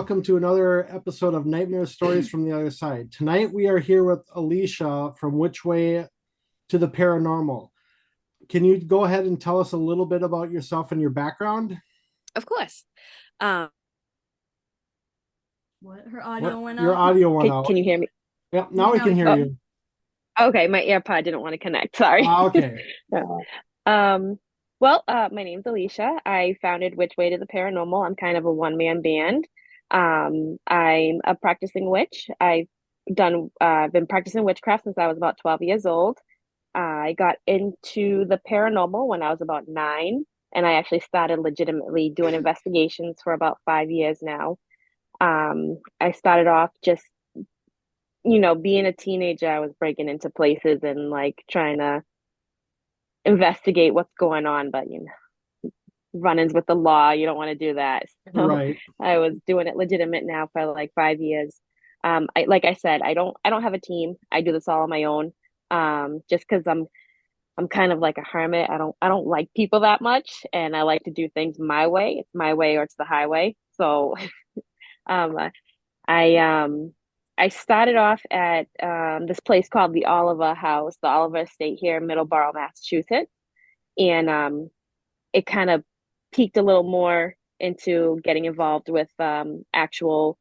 welcome to another episode of Nightmare Stories from the Other Side. Tonight we are here with Alisha from Which Way to the Paranormal. Can you go ahead and tell us a little bit about yourself and your background? Of course. Um, What? Her audio went Your out? audio went can out. you hear me? Yep, Yeah, now we now can we hear can. you. Okay, my AirPod didn't want to connect. Sorry. Okay. Um, my name's Alicia. I founded Which Way to the Paranormal. I'm kind of a one-man band. I'm a practicing witch. Been practicing witchcraft since I was about 12 years old. I got into the paranormal when I was about 9, and I actually started legitimately doing investigations for about 5 years now. I started off just being a teenager, I was breaking into places and like trying to investigate what's going on, but run-ins with the law, you don't want to do that. So Right. I was doing it legitimate now for like 5 years. Like I said, I don't have a team. I do this all on my own. Just because I'm kind of like a hermit. I don't like people that much, and I like to do things my way. It's my way or it's the highway. So um, I um I started off at this place called the Oliver House, the Oliver Estate here in Middleborough, Massachusetts, and it kind of peaked a little more into getting involved with actual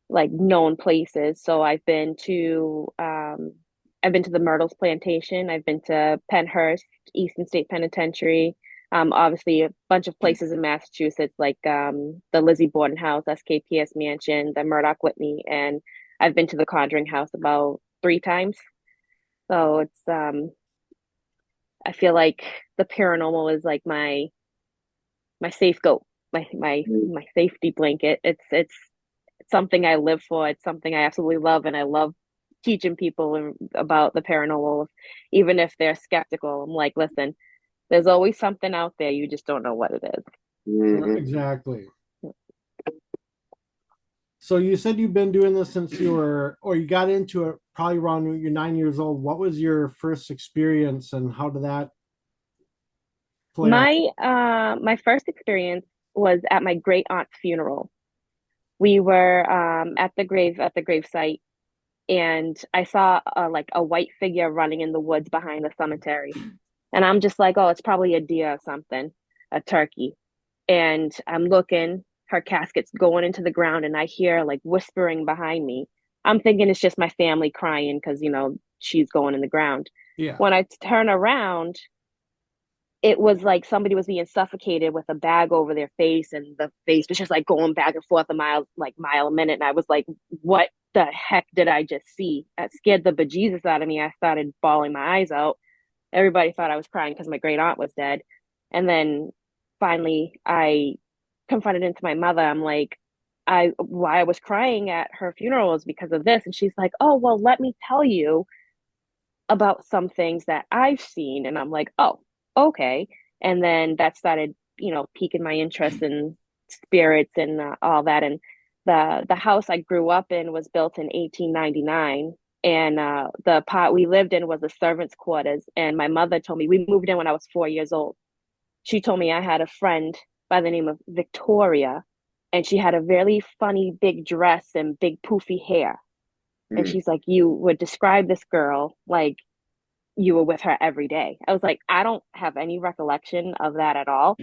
like known places. So I've been to the Myrtles Plantation, I've been to Penhurst, Easton State Penitentiary. Obviously, a bunch of places in Massachusetts, like the Lizzie Borden House, SKPS Mansion, the Murdoch Whitney, and I've been to the Conjuring House about 3 times. So I feel like the paranormal is like my safe goat, my safety blanket. It's something I live for. It's something I absolutely love, and I love teaching people about the paranormal, even if they're skeptical. I'm like, listen, there's always something out there. You just don't know what it is. Exactly. So you said you've been doing this since you were, or you got into it probably around when you're 9 years old. What was your first experience and how did that play out? My first experience was at my great aunt's funeral. We were at the grave site, and I saw like a white figure running in the woods behind the cemetery. And I'm just like, oh, it's probably a deer or something, a turkey. And I'm looking, her casket's going into the ground, and I hear like whispering behind me. I'm thinking it's just my family crying because, she's going in the ground. Yeah. When I turn around, it was like somebody was being suffocated with a bag over their face, and the face was just like going back and forth a mile a minute. And I was like, what the heck did I just see? That scared the bejesus out of me. I started bawling my eyes out. Everybody thought I was crying because my great aunt was dead. And then finally I confronted it to my mother. I'm like, why I was crying at her funeral was because of this. And she's like, oh, well, let me tell you about some things that I've seen. And I'm like, oh, okay. And then that started, piquing my interest in spirits and all that. And the house I grew up in was built in 1899. And the part we lived in was the servants' quarters. And my mother told me we moved in when I was 4 years old. She told me I had a friend by the name of Victoria, and she had a very funny big dress and big poofy hair. And she's like, you would describe this girl like you were with her every day. I was like, I don't have any recollection of that at all.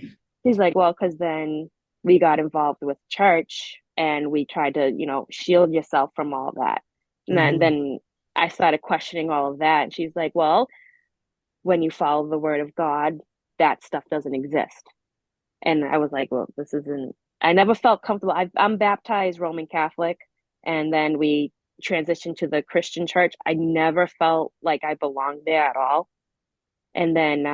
He's like, well, because then we got involved with church and we tried to, shield yourself from all that. And then, Mhm. then I started questioning all of that. And she's like, well, when you follow the word of God, that stuff doesn't exist. And I was like, well, this isn't, I never felt comfortable. I'm baptized Roman Catholic, and then we transitioned to the Christian church. I never felt like I belonged there at all. And then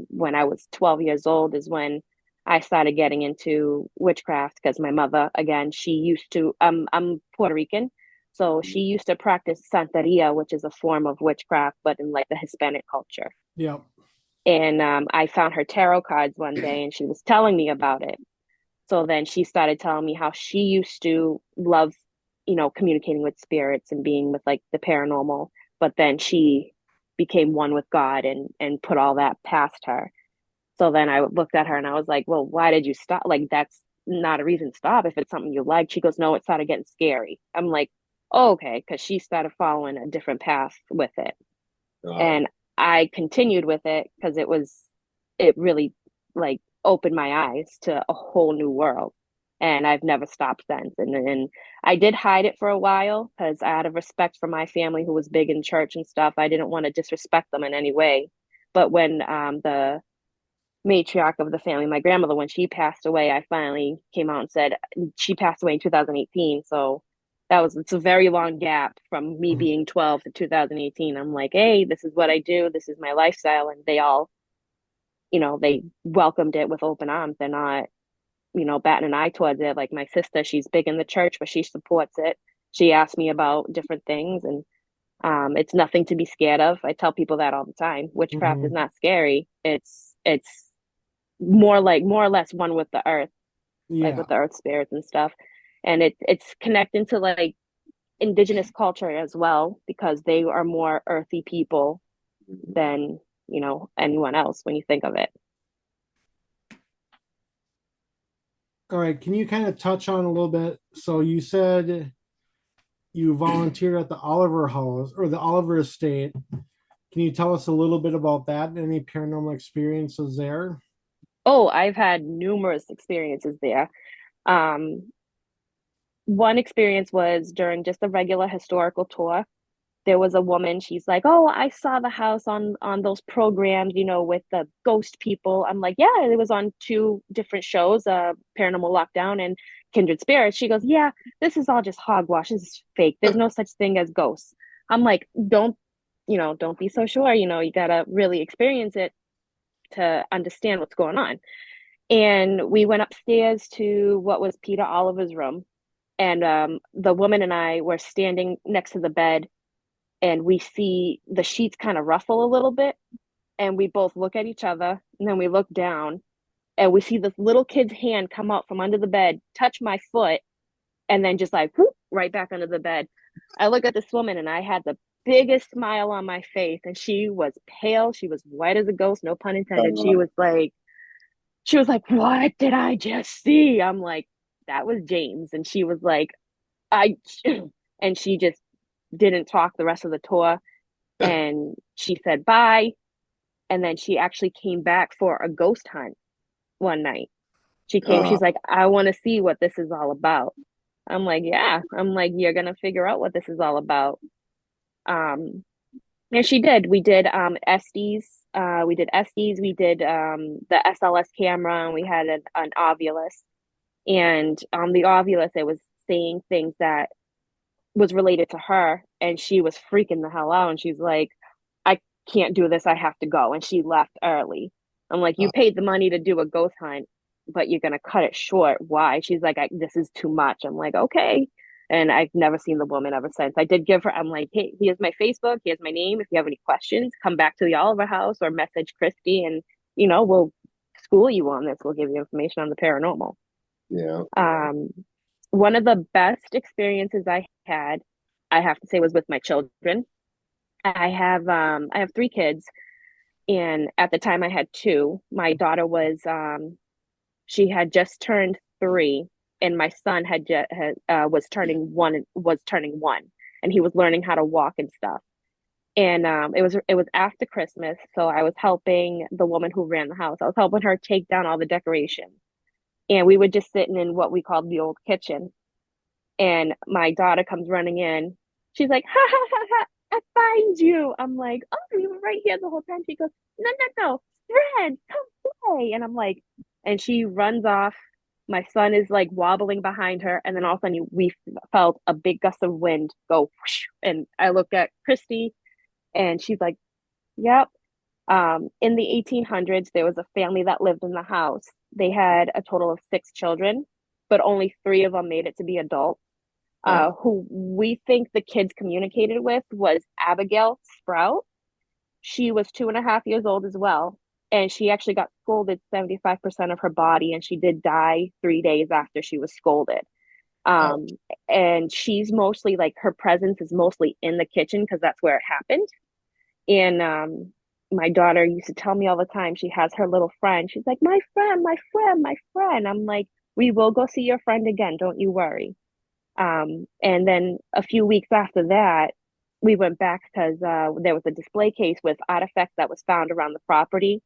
when I was 12 years old is when I started getting into witchcraft because my mother, again, she used to, I'm Puerto Rican. So she used to practice Santeria, which is a form of witchcraft, but in like the Hispanic culture. Yep. And I found her tarot cards one day and she was telling me about it. So then she started telling me how she used to love, communicating with spirits and being with like the paranormal, but then she became one with God and put all that past her. So then I looked at her and I was like, well, why did you stop? Like not a reason to stop if it's something you like. She goes, no, it started getting scary. I'm like, oh, okay, because she started following a different path with it. Uh, And I continued with it because it really like opened my eyes to a whole new world. And I've never stopped since. And I did hide it for a while because out of respect for my family who was big in church and stuff, I didn't want to disrespect them in any way. But when the matriarch of the family, my grandmother, when she passed away, I finally came out and said she passed away in 2018. So it's a very long gap from me being 12 to 2018. I'm like, hey, this is what I do. This is my lifestyle. And they all, they welcomed it with open arms. They're not, batting an eye towards it. Like my sister, she's big in the church, but she supports it. She asked me about different things, and it's nothing to be scared of. I tell people that all the time. Witchcraft is Mhm. not scary. It's more or less one with the earth, like Yeah. with the earth spirits and stuff. And it's connecting to like indigenous culture as well because they are more earthy people than, anyone else when you think of it. All right. Can you kind of touch on a little bit? So you said you volunteered at the Oliver House or the Oliver Estate. Can you tell us a little bit about that? Any paranormal experiences there? Oh, I've had numerous experiences there. Um, One experience was during just a regular historical tour. There was a woman, she's like, oh, I saw the house on those programs, with the ghost people. I'm like, yeah, it was on two different shows, Paranormal Lockdown and Kindred Spirits. She goes, yeah, this is all just hogwash. This is fake. There's no such thing as ghosts. I'm like, don't be so sure. You gotta really experience it to understand what's going on. And we went upstairs to what was Peter Oliver's room. And the woman and I were standing next to the bed, and we see the sheets kind of ruffle a little bit. And we both look at each other, and then we look down, and we see this little kid's hand come out from under the bed, touch my foot, and then just like whoop, right back under the bed. I look at this woman, and I had the biggest smile on my face, and she was pale. She was white as a ghost, no pun intended. uh, She was like, what did I just see? I'm like, that was James. And she was like, I, and she just didn't talk the rest of the tour. And she said bye. And then she actually came back for a ghost hunt one night. uh, She's like, I want to see what this is all about. I'm like, yeah. I'm like, you're going to figure out what this is all about. Um, and she did. We did Estes, we did the SLS camera, and we had an Ovilus. And the Ovilus, it was saying things that was related to her, and she was freaking the hell out. And she's like, I can't do this. I have to go. And she left early. I'm like, you uh, paid the money to do a ghost hunt, but you're going to cut it short. Why? She's like, this is too much. I'm like, okay. And I've never seen the woman ever since. I did give her, I'm like, hey, here's my Facebook. Here's my name. If you have any questions, come back to the Oliver House or message Christy, and, we'll school you on this. We'll give you information on the paranormal. yeah. Um, One of the best experiences I had, I have to say, was with my children. I have three kids, and at the time I had two. My daughter she had just turned 3, and my son was turning 1, and he was learning how to walk and stuff. And it was after Christmas, so I was helping the woman who ran the house. I was helping her take down all the decorations, and we were just sitting in what we called the old kitchen. And my daughter comes running in. She's like, ha ha ha ha, I find you. I'm like, oh, you were right here the whole time. She goes, no, no, no, Fred, come play. And I'm like, and she runs off. My son is like wobbling behind her. And then all of a sudden we felt a big gust of wind go whoosh. And I looked at Christy, and she's like, yep. In the 1800s, there was a family that lived in the house. They had a total of 6 children, but only 3 of them made it to be adults. Uh, Who we think the kids communicated with was Abigail Sprout. She was 2.5 years old as well. And she actually got scolded 75% of her body, and she did die 3 days after she was scolded. uh, Um, and she's mostly like her presence is mostly in the kitchen because that's where it happened. And my daughter used to tell me all the time she has her little friend. She's like, my friend, my friend, my friend. I'm like, we will go see your friend again, don't you worry. And then a few weeks after that, we went back because there was a display case with artifacts that was found around the property.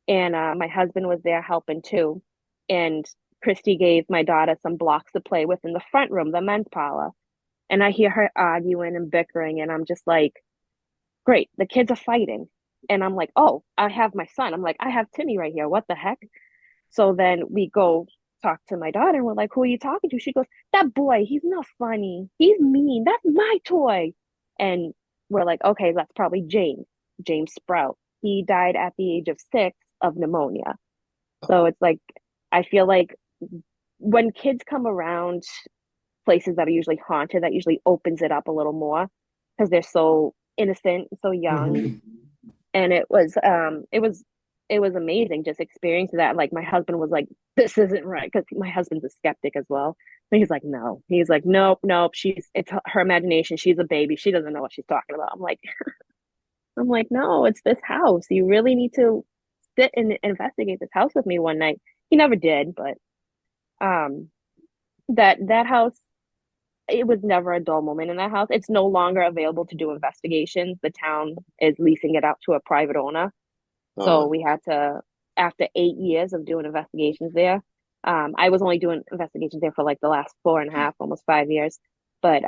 And my husband was there helping too. And Christy gave my daughter some blocks to play with in the front room, the men's parlor. And I hear her arguing and bickering, and I'm just like, great, the kids are fighting. And I'm like, oh, I have my son. I'm like, I have Timmy right here. What the heck? So then we go talk to my daughter, and we're like, who are you talking to? She goes, that boy, he's not funny. He's mean. That's my toy. And we're like, okay, that's probably James Sprout. He died at the age of 6 of pneumonia. So it's like, I feel like when kids come around places that are usually haunted, that usually opens it up a little more because they're so innocent, so young. Mhm. And it was amazing just experiencing that. Like my husband was like, this isn't right, because my husband's a skeptic as well. And he's like, no. He's like, nope, it's her imagination. She's a baby. She doesn't know what she's talking about. I'm like, no, it's this house. You really need to sit and investigate this house with me one night. He never did, but um that house, it was never a dull moment in that house. It's no longer available to do investigations. The town is leasing it out to a private owner. So we had to, after 8 years of doing investigations there, I was only doing investigations there for like the last 4.5, almost 5 years. But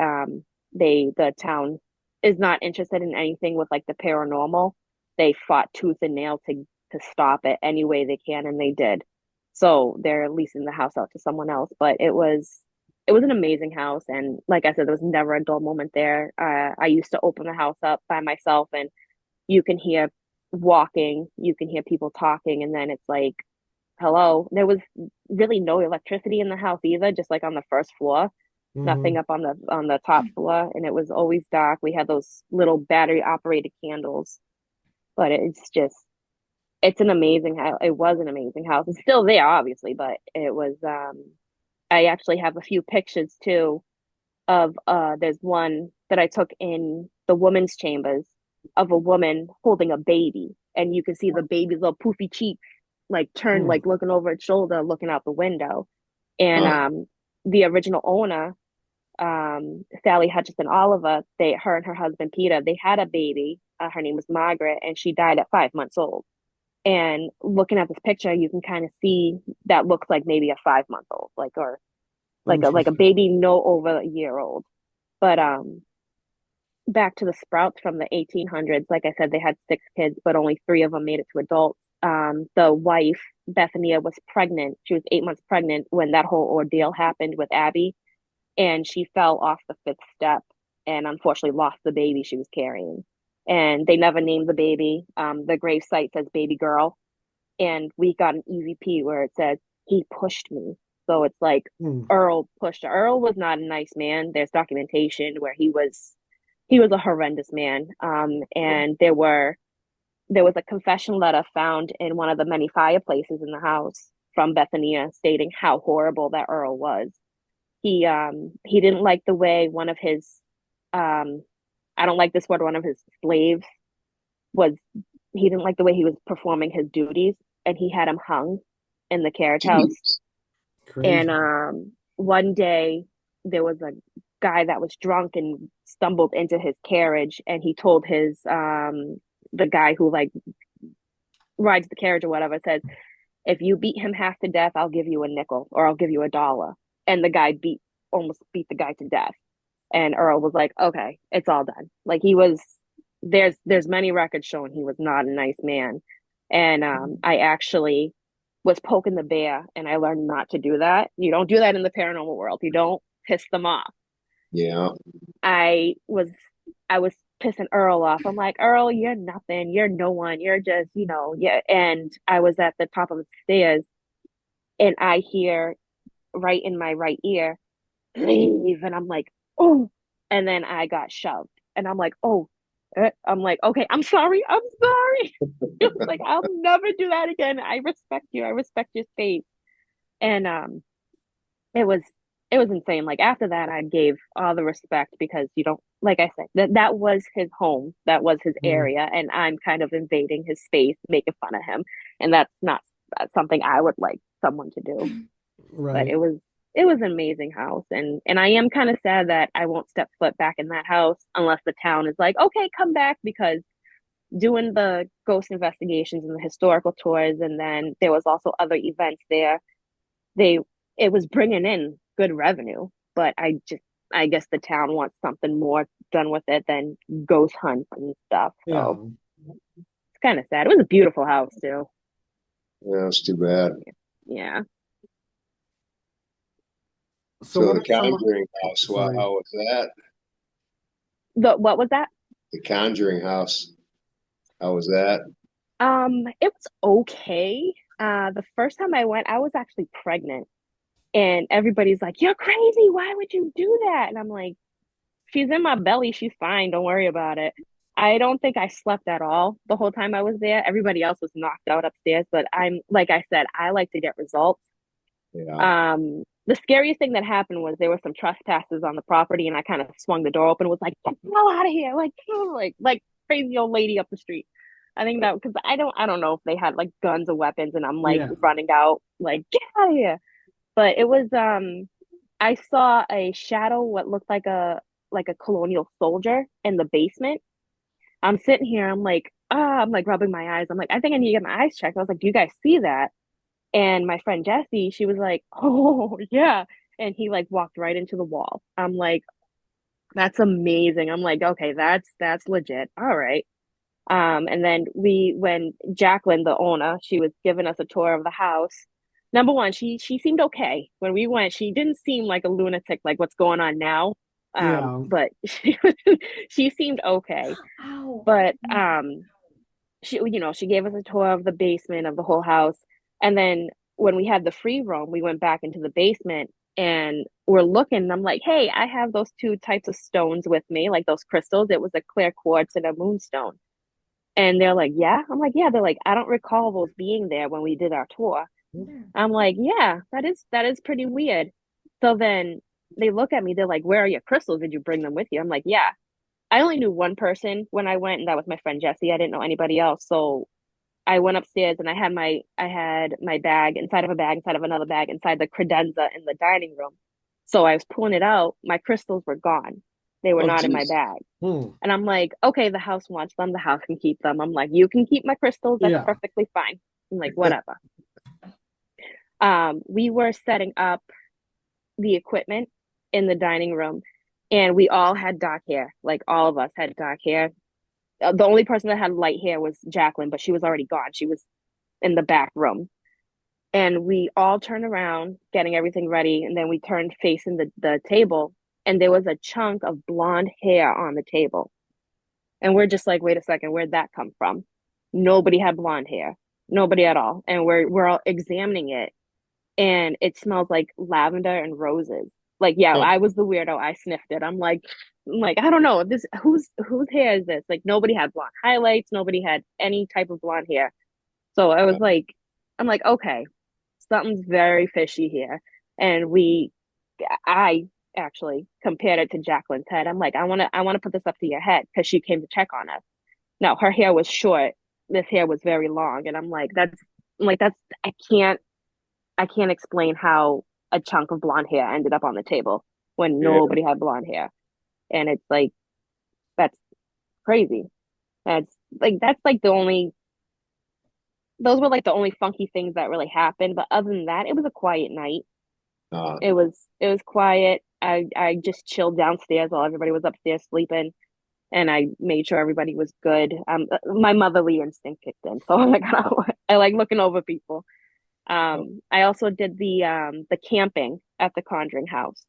the town is not interested in anything with like the paranormal. They fought tooth and nail to stop it any way they can, and they did. So they're leasing the house out to someone else. But it was an amazing house, and like I said, there was never a dull moment there. I used to open the house up by myself, and you can hear walking, you can hear people talking, and then it's like, hello. There was really no electricity in the house either, just like on the first floor, nothing Mhm. up on the top floor, and it was always dark. We had those little battery operated candles, but it's an amazing house. It was an amazing house. It's still there, obviously, but it was. I actually have a few pictures too of there's one that I took in the women's chambers of a woman holding a baby, and you can see the baby's little poofy cheek like turned, Mm. like looking over its shoulder, looking out the window. And Huh. the original owner, Sally Hutchison Oliver, her and her husband Peter, they had a baby. Her name was Margaret, and she died at 5 months old. And looking at this picture, you can kind of see that looks like maybe a 5 month old, like, or like a Interesting. baby no over a year old. But back to the Sprouts from the 1800s, like I said, they had 6 kids, but only 3 of them made it to adults. The wife, Bethania, was pregnant. She was 8 months pregnant when that whole ordeal happened with Abby, and she fell off the 5th step and unfortunately lost the baby she was carrying. And they never named the baby. The grave site says baby girl, and we got an EVP where it says he pushed me. So it's like Mm. Earl pushed her. Earl was not a nice man. There's documentation where he was a horrendous man. And there was a confession letter found in one of the many fireplaces in the house from Bethania stating how horrible that Earl was. He didn't like the way one of his um I don't like this word, one of his slaves was, he didn't like the way he was performing his duties, and he had him hung in the carriage house. Jeez. And Crazy. one day there was a guy that was drunk and stumbled into his carriage, and he told his the guy who like rides the carriage or whatever, says, if you beat him half to death, I'll give you a nickel or I'll give you $1. And the guy almost beat the guy to death. And Earl was like, okay, it's all done. Like he was, there's many records showing he was not a nice man. And I actually was poking the bear, and I learned not to do that. You don't do that in the paranormal world. You don't piss them off. Yeah. I was I was pissing Earl off. I'm like, Earl, you're nothing. You're no one. You're just, yeah. And I was at the top of the stairs, and I hear right in my right ear, leave. And I'm like, oh. And then I got shoved. And I'm like, oh. I'm like, okay, I'm sorry. I'm sorry. Like, I'll never do that again. I respect you. I respect your space. And it was it was insane. Like after that, I gave all the respect, because you don't, like I said, that was his home, that was his Mm. area, and I'm kind of invading his space, making fun of him, and that's not something I would like someone to do. But Right. it was an amazing house, and I am kind of sad that I won't step foot back in that house unless the town is like, okay, come back, because doing the ghost investigations and the historical tours, and then there was also other events there. They it was bringing in good revenue, but I guess the town wants something more done with it than ghost hunts and stuff. So Yeah. it's kind of sad. It was a beautiful house too. Yeah, it's too bad. Yeah. So So what the are some of, Conjuring House, sorry. how was that? The what was that? The Conjuring House, how was that? It was okay. The first time I went, I was actually pregnant, and everybody's like, "You're crazy. Why would you do that?" And I'm like, "She's in my belly. She's fine. Don't worry about it." I don't think I slept at all the whole time I was there. Everybody else was knocked out upstairs, but I'm like I said, I like to get results. Yeah. The scariest thing that happened was there were some trespassers on the property, and I kind of swung the door open and was like, "Get the hell out of here!" Like crazy old lady up the street. I think that because I don't know if they had like guns or weapons, and I'm like Yeah. running out like, "Get out of here!" But it was I saw a shadow, what looked like a colonial soldier in the basement. I'm sitting here, I'm like rubbing my eyes. I'm like, I think I need to get my eyes checked. I was like, "Do you guys see that?" And my friend Jessie, she was like, "Oh, yeah." And he like walked right into the wall. I'm like, "That's amazing." I'm like, "Okay, that's legit. All right." And then when Jacqueline, the owner, she was giving us a tour of the house. Number one, she seemed okay. When we went, she didn't seem like a lunatic like what's going on now. Yeah. But she seemed okay. Ow. But she gave us a tour of the basement of the whole house. And then when we had the free roam, we went back into the basement and we're looking. And I'm like, "Hey, I have those two types of stones with me, like those crystals. It was a clear quartz and a moonstone." And they're like, "Yeah." I'm like, "Yeah." They're like, "I don't recall those being there when we did our tour." I'm like, "Yeah, that is pretty weird." So then they look at me, they're like, "Where are your crystals? Did you bring them with you?" I'm like, "Yeah." I only knew one person when I went, and that was my friend Jessie. I didn't know anybody else. So I went upstairs and I had my bag inside of a bag, inside of another bag, inside the credenza in the dining room. So I was pulling it out. My crystals were gone. They were Oh, not in my geez. bag. Hmm. And I'm like, "Okay, the house wants them. The house can keep them." I'm like, "You can keep my crystals. That's Yeah. perfectly fine." I'm like, "Whatever." We were setting up the equipment in the dining room, and we all had dark hair. Like all of us had dark hair. The only person that had light hair was Jacqueline, but she was already gone. She was in the back room. And we all turned around, getting everything ready, and then we turned facing the table, and there was a chunk of blonde hair on the table. And we're just like, "Wait a second, where'd that come from?" Nobody had blonde hair. Nobody at all. And we're all examining it, and it smells like lavender and roses. Like, yeah, Huh. I was the weirdo. I sniffed it. I'm like, I don't know. This whose hair is this? Like nobody had blonde highlights, nobody had any type of blonde hair. So I'm like, okay, something's very fishy here. And I actually compared it to Jacqueline's head. I'm like, I wanna put this up to your head because she came to check on us. No, her hair was short. This hair was very long. And I'm like, I can't I can't explain how a chunk of blonde hair ended up on the table when Yeah. nobody had blonde hair. And it's like, that's crazy. That's like those were like the only funky things that really happened. But other than that, it was a quiet night. Uh, It was quiet. I just chilled downstairs while everybody was upstairs sleeping, and I made sure everybody was good. My motherly instinct kicked in, so I'm like, I like looking over people. I also did the camping at the Conjuring House,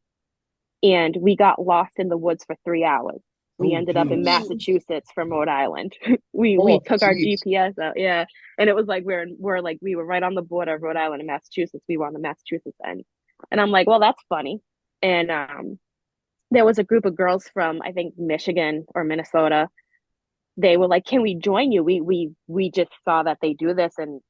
and we got lost in the woods for 3 hours. We Oh, ended up in geez. Massachusetts from Rhode Island. We oh, took our geez. GPS out, yeah, and it was like we were right on the border of Rhode Island and Massachusetts. We were on the Massachusetts end, and I'm like, well, that's funny. And there was a group of girls from I think Michigan or Minnesota. They were like, "Can we join you? We just saw that they do this, and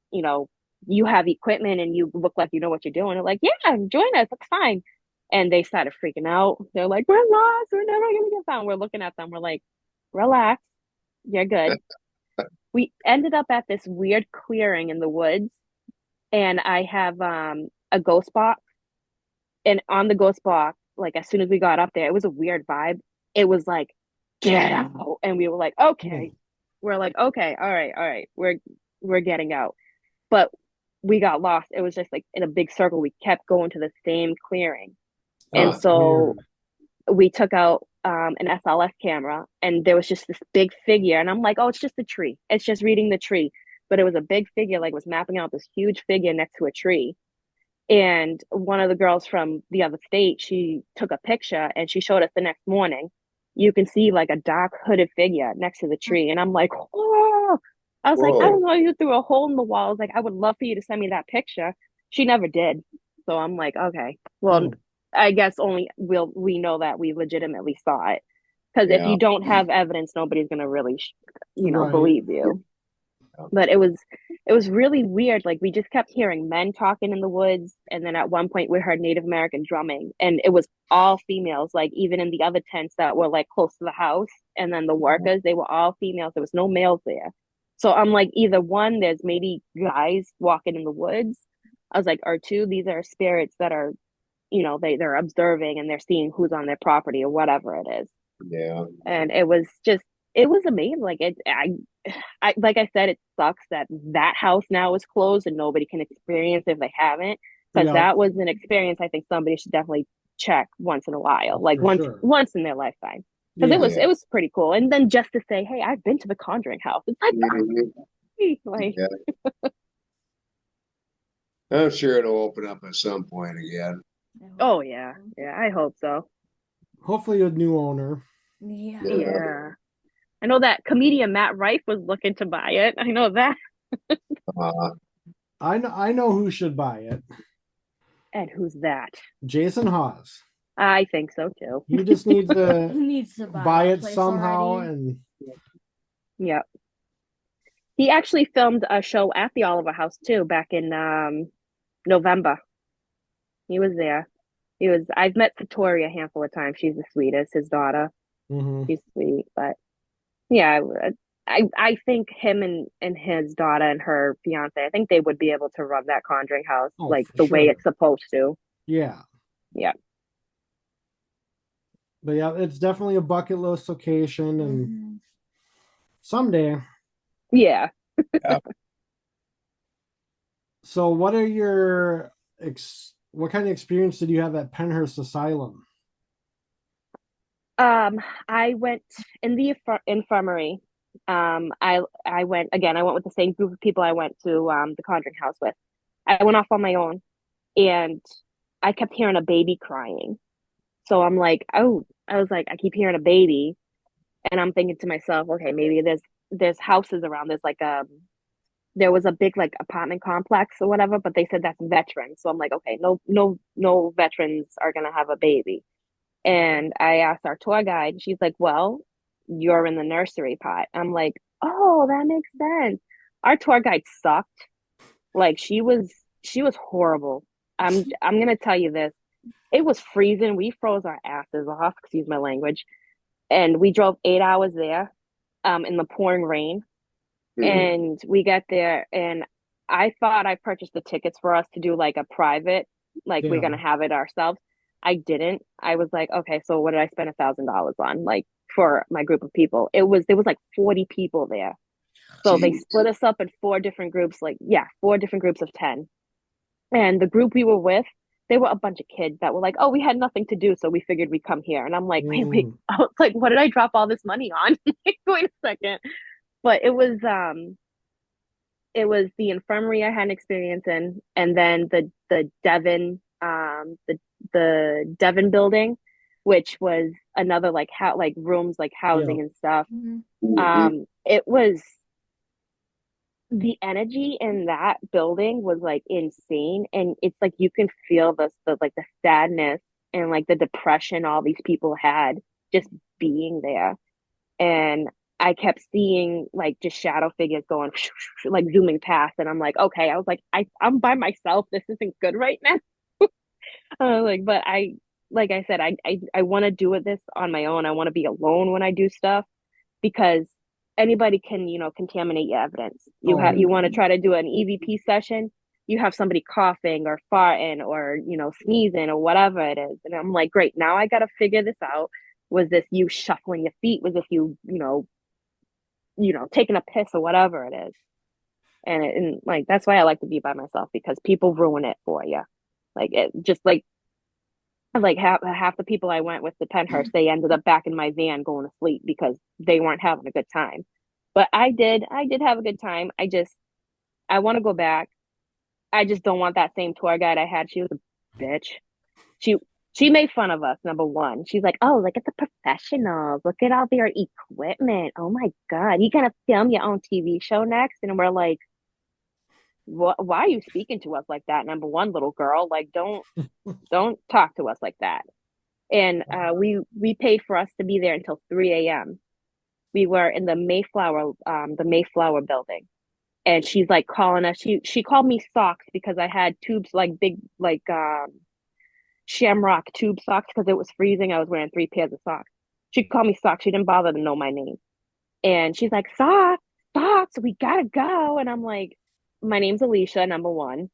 you have equipment and you look like you know what you're doing." They're like, "Yeah, join us. That's fine." And they started freaking out. They're like, "We're lost. We're never gonna get found." We're looking at them. We're like, "Relax. You're good." We ended up at this weird clearing in the woods, and I have a ghost box And on the ghost box, like as soon as we got up there, it was a weird vibe. It was like, get out. And we were like, okay. We're like, okay, all right. We're getting out. But we got lost. It was just like in a big circle. We kept going to the same clearing. Oh, And that's so weird. we took out an SLS camera and there was just this big figure. And I'm like, oh, it's just a tree. It's just reading the tree. But it was a big figure, like was mapping out this huge figure next to a tree. And one of the girls from the other state, she took a picture and she showed us the next morning. You can see like a dark hooded figure next to the tree. And I'm like, oh, I was like, I don't Whoa. know, you threw a hole in the wall. I was like, I would love for you to send me that picture. She never did. So I'm like, okay, well, Oh, I guess only we know that we legitimately saw it. Because if Yeah. you don't have evidence, nobody's gonna really, right. believe you. But it was really weird. Like we just kept hearing men talking in the woods, and then at one point we heard Native American drumming, and it was all females. Like even in the other tents that were like close to the house, and then the workers, they were all females. There was no males there. So I'm like, either one, there's maybe guys walking in the woods. I was like, or two, these are spirits that are, they're observing and they're seeing who's on their property or whatever it is. Yeah. And it was amazing. Like I like I said, it sucks that that house now is closed and nobody can experience if they haven't, because Yeah, that was an experience I think somebody should definitely check once in a while, like for once sure. once in their lifetime, because it Yeah. was Yeah. it was pretty cool. And then just to say, hey, I've been to the Conjuring house, it's like, Mhm. like Yeah. I'm sure it'll open up at some point again. oh yeah, I hope so. Hopefully a new owner. Yeah. Yeah. Yeah, I know that comedian Matt Rife was looking to buy it. I know that. Uh, I know who should buy it. And who's that? Jason Hawes. I think so too. He just needs He to needs to buy the it place somehow already. and Yeah. He actually filmed a show at the Oliver House too back in November. He was there. I've met Satori a handful of times. She's the sweetest, his daughter. mhm. She's sweet. But yeah, I think him and his daughter and her fiance, I think they would be able to run that Conjuring house Oh, like for the way sure. it's supposed to. Yeah. Yeah. But yeah, it's definitely a bucket list location and Mhm. someday. Yeah. So what kind of experience did you have at Penhurst Asylum? I went in the infirmary. I went again. I went with the same group of people I went to the Conjuring house with. I went off on my own, and I kept hearing a baby crying. So I'm like, oh, I was like, I keep hearing a baby, and I'm thinking to myself, okay, maybe there's houses around. There was a big like apartment complex or whatever, but they said that's veterans. So I'm like, okay, no veterans are gonna have a baby. And I asked our tour guide, she's like, well, you're in the nursery pot. I'm like, oh, that makes sense. Our tour guide sucked. Like she was horrible. I'm gonna tell you this. It was freezing. We froze our asses off, excuse my language. And we drove 8 hours there, in the pouring rain. hmm. And we get there and I thought I purchased the tickets for us to do like a private, like we're Yeah. gonna have it ourselves. I didn't. I was like, okay, so what did I spend $1,000 on? Like for my group of people. There was like 40 people there. So they Geez. split us up in four different groups, like yeah, four different groups of 10. And the group we were with, they were a bunch of kids that were like, oh, we had nothing to do, so we figured we'd come here. And I'm like, wait. Mm. I was like, what did I drop all this money on? Wait a second. But it was the infirmary I had an experience in, and then the Devon the Devon building, which was another like how like rooms like Yeah. housing and stuff. Mhm. Mhm. It was the energy in that building was like insane, and it's like you can feel the like the sadness and like the depression all these people had just being there. And I kept seeing like just shadow figures going like zooming past, and I'm like, okay. I was like, I'm by myself. This isn't good right now. But like I said, I want to do it this on my own. I want to be alone when I do stuff because anybody can contaminate your evidence. You Oh, have yeah. you want to try to do an EVP session. you have somebody coughing or farting or, sneezing or whatever it is. And I'm like, great, now I got to figure this out. Was this you shuffling your feet? Was this taking a piss or whatever it is? And like, that's why I like to be by myself, because people ruin it for you. Like, it just like half the people I went with to Penhurst, they ended up back in my van going to sleep because they weren't having a good time. But I did have a good time. I want to go back. I just don't want that same tour guide I had. She was a bitch. She she made fun of us, number one. She's like, oh, look at the professionals. Look at all their equipment. Oh my God. You gonna film your own TV show next? And we're like, why are you speaking to us like that? Number one, little girl, like don't talk to us like that. And we paid for us to be there until 3 a.m. We were in the Mayflower building. And she's like calling us. She called me socks because I had tubes, like big, like shamrock tube socks, because it was freezing. I was wearing 3 pairs of socks. She called me socks. She didn't bother to know my name. And she's like, socks, socks, we gotta go. And I'm like, my name's Alicia, number one.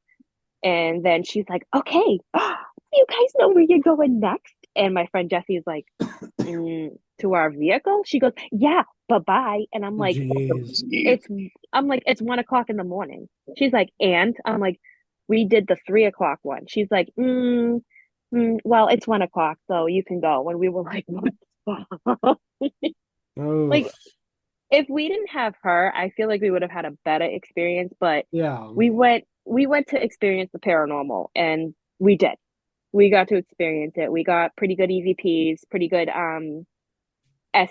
And then she's like, okay, do you guys know where you're going next? And my friend Jessie is like, to our vehicle. She goes, yeah, bye-bye. And I'm like, Jeez. it's 1 o'clock in the morning. She's like, and I'm like, we did the 3 o'clock one. She's like, well, it's 1 o'clock, so you can go. And we were like, what the fuck? Oh, Like, if we didn't have her, I feel like we would have had a better experience. But yeah. we went to experience the paranormal, and we did. We got to experience it. We got pretty good EVPs, pretty good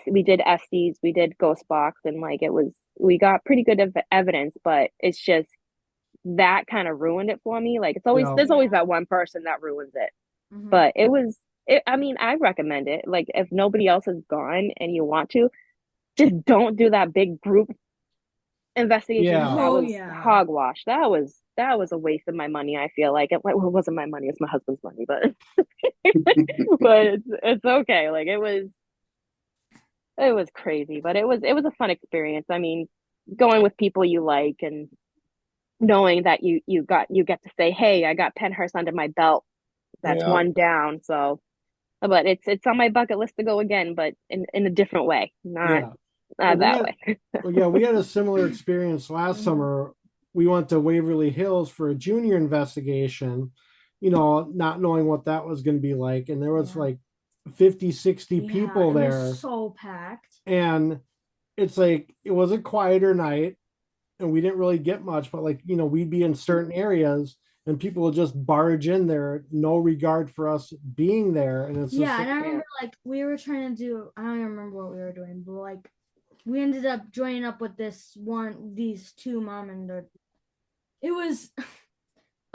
we did SDs, we did ghost box, and like we got pretty good evidence, but it's just that kind of ruined it for me. Like, Yeah. there's always that one person that ruins it. Mhm. But I mean, I recommend it. Like, if nobody else has gone and you want to, just don't do that big group investigation. Yeah. That Oh, was yeah. hogwash. That was a waste of my money. I feel like it wasn't my money, it's my husband's money, but but it's okay. Like, it was crazy, but it was a fun experience. I mean, going with people you like, and knowing that you get to say, hey, I got Penhurst under my belt. That's Yeah. one down. So, but it's on my bucket list to go again, but in a different way, not Yeah. that way. Well, yeah, we had a similar experience last Mhm. summer. We went to Waverly Hills for a junior investigation, not knowing what that was going to be like. And there was Yeah. like 50, 60 Yeah, people it there. was so packed. And it's like, it was a quieter night and we didn't really get much, but like, we'd be in certain areas and people would just barge in there, no regard for us being there. And it's Yeah, just and I like, remember like we were trying to do, I don't even remember what we were doing, but like we ended up joining up with these two mom and their, it was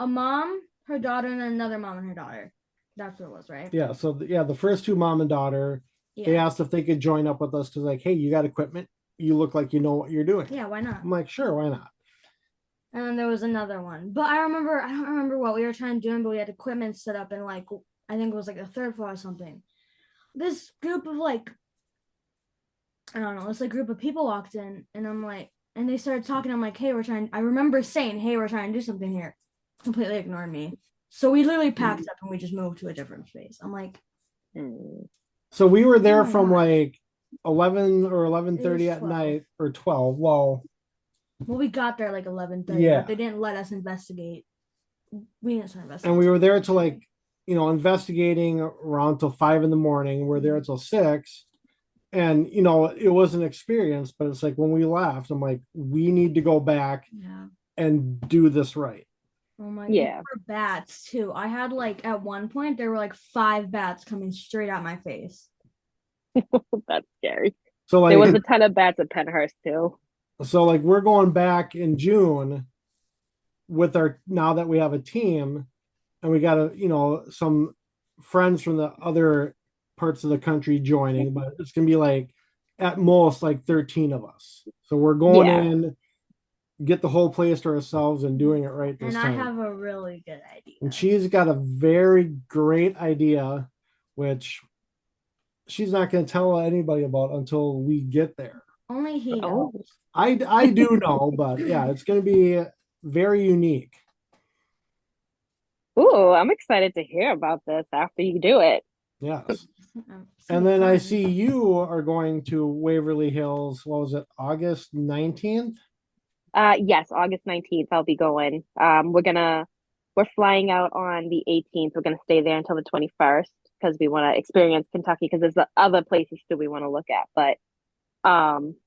a mom, her daughter, and then another mom and her daughter. That's what it was, right? yeah. So the first two mom and daughter, they Yeah. asked if they could join up with us because like, hey, you got equipment. You look like you know what you're doing. Yeah, why not? I'm like, sure, why not? And then there was another one. But I don't remember what we were trying to do, but we had equipment set up in like, I think it was like the third floor or something. This group of like, I don't know, this like group of people walked in, and I'm like, and they started talking. I'm like, hey, I remember saying, hey, we're trying to do something here. Completely ignored me. So we literally packed up and we just moved to a different space. I'm like, So we were oh there my from gosh. like 11 or It 11:30 was at 12. night, or 12. Well, we got there like 11:30, Yeah. but they didn't let us investigate. We didn't start and investigating. we were there till like, investigating around till 5 in the morning. We're there till 6. And, it was an experience, but it's like when we left, I'm like, we need to go back Yeah. and do this right. Oh my, Yeah. there were bats too. I had like at one point there were like 5 bats coming straight at my face. That's scary. So There was like, a ton of bats at Penhurst too. we're going back in June with now that we have a team and we got some friends from the other parts of the country joining, but it's gonna be like at most like 13 of us. So we're going Yeah. in, get the whole place to ourselves and doing it right this And time. I have a really good idea. And she's got a very great idea, which she's not going to tell anybody about until we get there. Only he Oh. knows. I do know, but yeah, it's going to be very unique. Ooh, I'm excited to hear about this after you do it. Yes. It's And gonna be then I fun. see you are going to Waverly Hills. What was it, August 19th? Yes, August 19th, I'll be going. We're flying out on the 18th. We're gonna stay there until the 21st because we want to experience Kentucky because there's the other places too we want to look at. But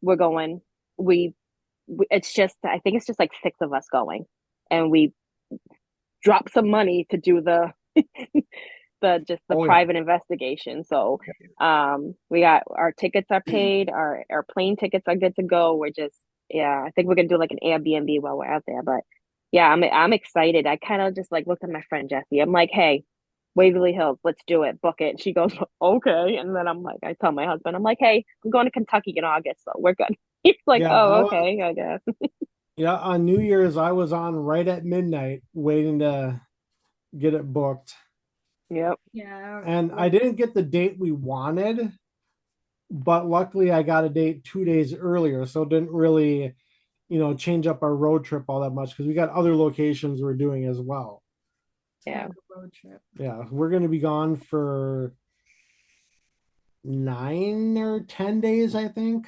we're going. We it's just I think it's just like six of us going, and we dropped some money to do the the Oh, yeah. private investigation. So we got our tickets are paid, our plane tickets are good to go. We're just yeah, I think we're gonna do like an Airbnb while we're out there. But yeah, I'm excited. I kind of just like looked at my friend Jessie. I'm like, hey, Waverly Hills, let's do it, book it. And she goes, okay. And then I'm like, I tell my husband, I'm like, hey, I'm going to Kentucky in August, so we're good. He's like, Yeah, oh, okay, I guess. yeah, on New Year's I was on right at midnight waiting to get it booked. Yep. Yeah. And I didn't get the date we wanted, but luckily I got a date 2 days earlier, so it didn't really, change up our road trip all that much because we got other locations we're doing as well. Yeah. Road trip. Yeah, we're going to be gone for 9 or 10 days, I think.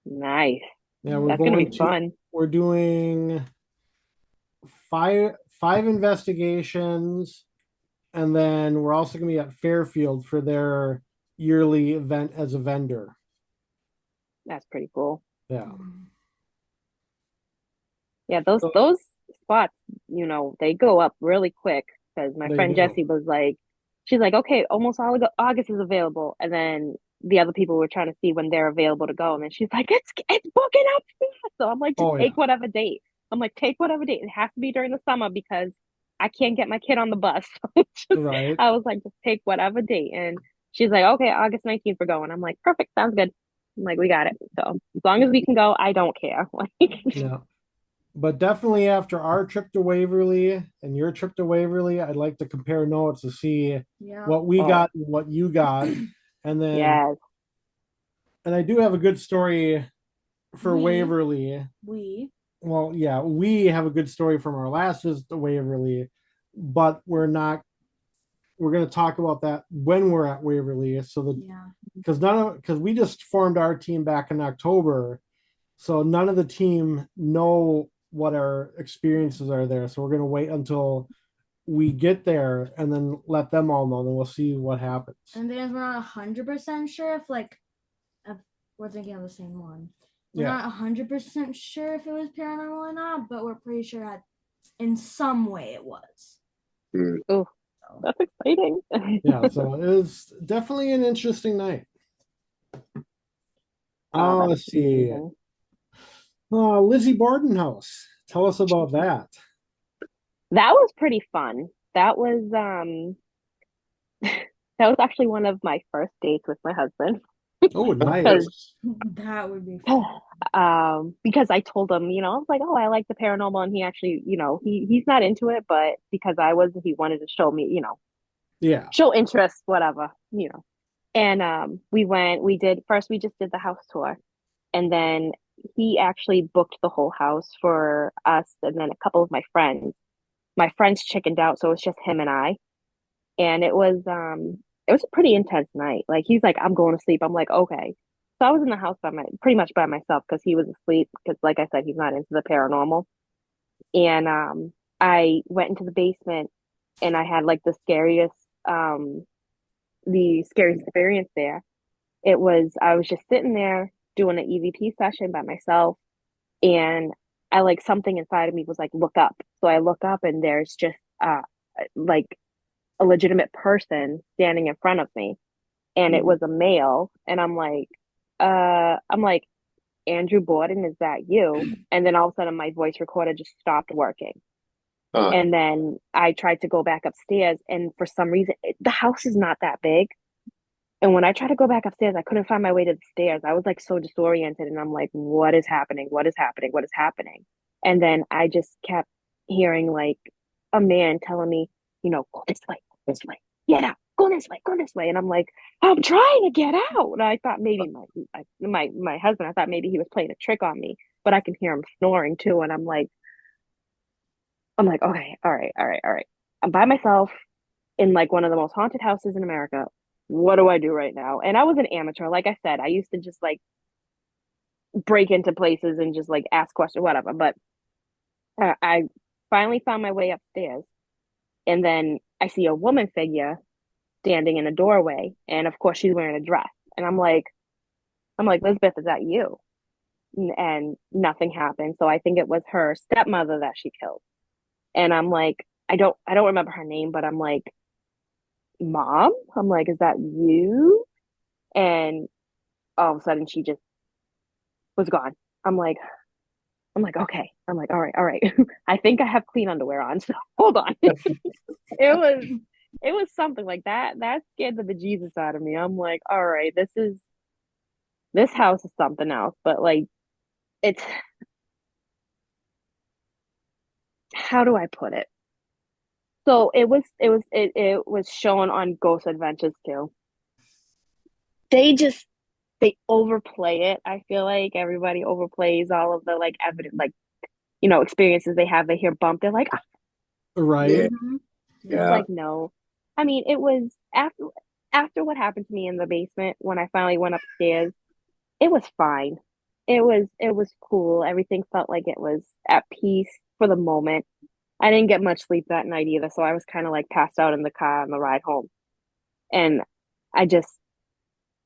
Nice. Yeah, we're That's gonna going be to, fun. we're doing five investigations, and then we're also going to be at Fairfield for their yearly event as a vendor. That's pretty cool. Yeah. Yeah, those spots, they go up really quick because my They friend do. Jessie was like, she's like, okay, almost all of August is available, and then the other people were trying to see when they're available to go, and then she's like, it's booking up fast. So I'm like, just Oh, yeah. take whatever date. I'm like, take whatever date. It has to be during the summer because I can't get my kid on the bus. Right. I was like, just take whatever date, and she's like, okay, August 19th we're going. I'm like, perfect, sounds good. I'm like, we got it. So as long as we can go, I don't care. Like, Yeah. But definitely after our trip to Waverly and your trip to Waverly, I'd like to compare notes to see Yeah. what we oh got and what you got. And then, yes. and I do have a good story for Waverly. We. Well, yeah, we have a good story from our last visit to Waverly, but we're going to talk about that when we're at Waverly. So that, Yeah. because we just formed our team back in October. So none of the team know what our experiences are there. So we're going to wait until we get there and then let them all know. Then we'll see what happens. And then we're not 100% sure if we're thinking of the same one. We're Yeah. not 100% sure if it was paranormal or not, but we're pretty sure in some way it was. Oh, that's exciting. Yeah. So it was definitely an interesting night. Oh, that's Let's see. amazing. Lizzie Bordenhouse. Tell us about that. That was pretty fun. That was that was actually one of my first dates with my husband. Oh, Because nice. That would be fun. because I told him, I was like, oh, I like the paranormal, and he actually, he's not into it, but because I was, he wanted to show me, Yeah. show interest, whatever. And we just did the house tour, and then he actually booked the whole house for us, and then a couple of my friends. My friends chickened out, so it was just him and I, and it was a pretty intense night. Like he's like, I'm going to sleep. I'm like, okay. So I was in the house pretty much by myself because he was asleep because, like I said, he's not into the paranormal. And I went into the basement, and I had like um the scariest experience there. I was just sitting there doing an EVP session by myself, and I like something inside of me was like, look up. So I look up, and there's just like a legitimate person standing in front of me, and it was a male, and I'm like, Andrew Borden, is that you? And then all of a sudden my voice recorder just stopped working. And then I tried to go back upstairs, and for some reason the house is not that big. And when I tried to go back upstairs, I couldn't find my way to the stairs. I was like so disoriented, and I'm like, what is happening? What is happening? What is happening? And then I just kept hearing like a man telling me, go this way, get out, go this way. And I'm like, I'm trying to get out. And I thought maybe my husband, I thought maybe he was playing a trick on me, but I can hear him snoring too. And I'm like, okay, all right, all right, all right. I'm by myself in like one of the most haunted houses in America. What do I do right now? And I was an amateur. Like I said, I used to just like break into places and just like ask questions, whatever. But I finally found my way upstairs. And then I see a woman figure standing in a doorway. And of course, she's wearing a dress. And I'm like, Elizabeth, is that you? And nothing happened. So I think it was her stepmother that she killed. And I'm like, I don't remember her name, but I'm like, Mom? I'm like, is that you? And all of a sudden she just was gone. I'm like, okay. I'm like, all right. I think I have clean underwear on, so hold on. It was something like that. That scared the bejesus out of me. I'm like, all right, this house is something else. But like it's how do I put it? So it was shown on Ghost Adventures too. They just they overplay it. I feel like everybody overplays all of the like evidence, like experiences they have. They hear bump, they're like, "Ah." Right. Yeah, Mhm. It's yeah. like no. I mean, it was after what happened to me in the basement when I finally went upstairs. It was fine. It was cool. Everything felt like it was at peace for the moment. I didn't get much sleep that night either, so I was kind of like passed out in the car on the ride home. And I just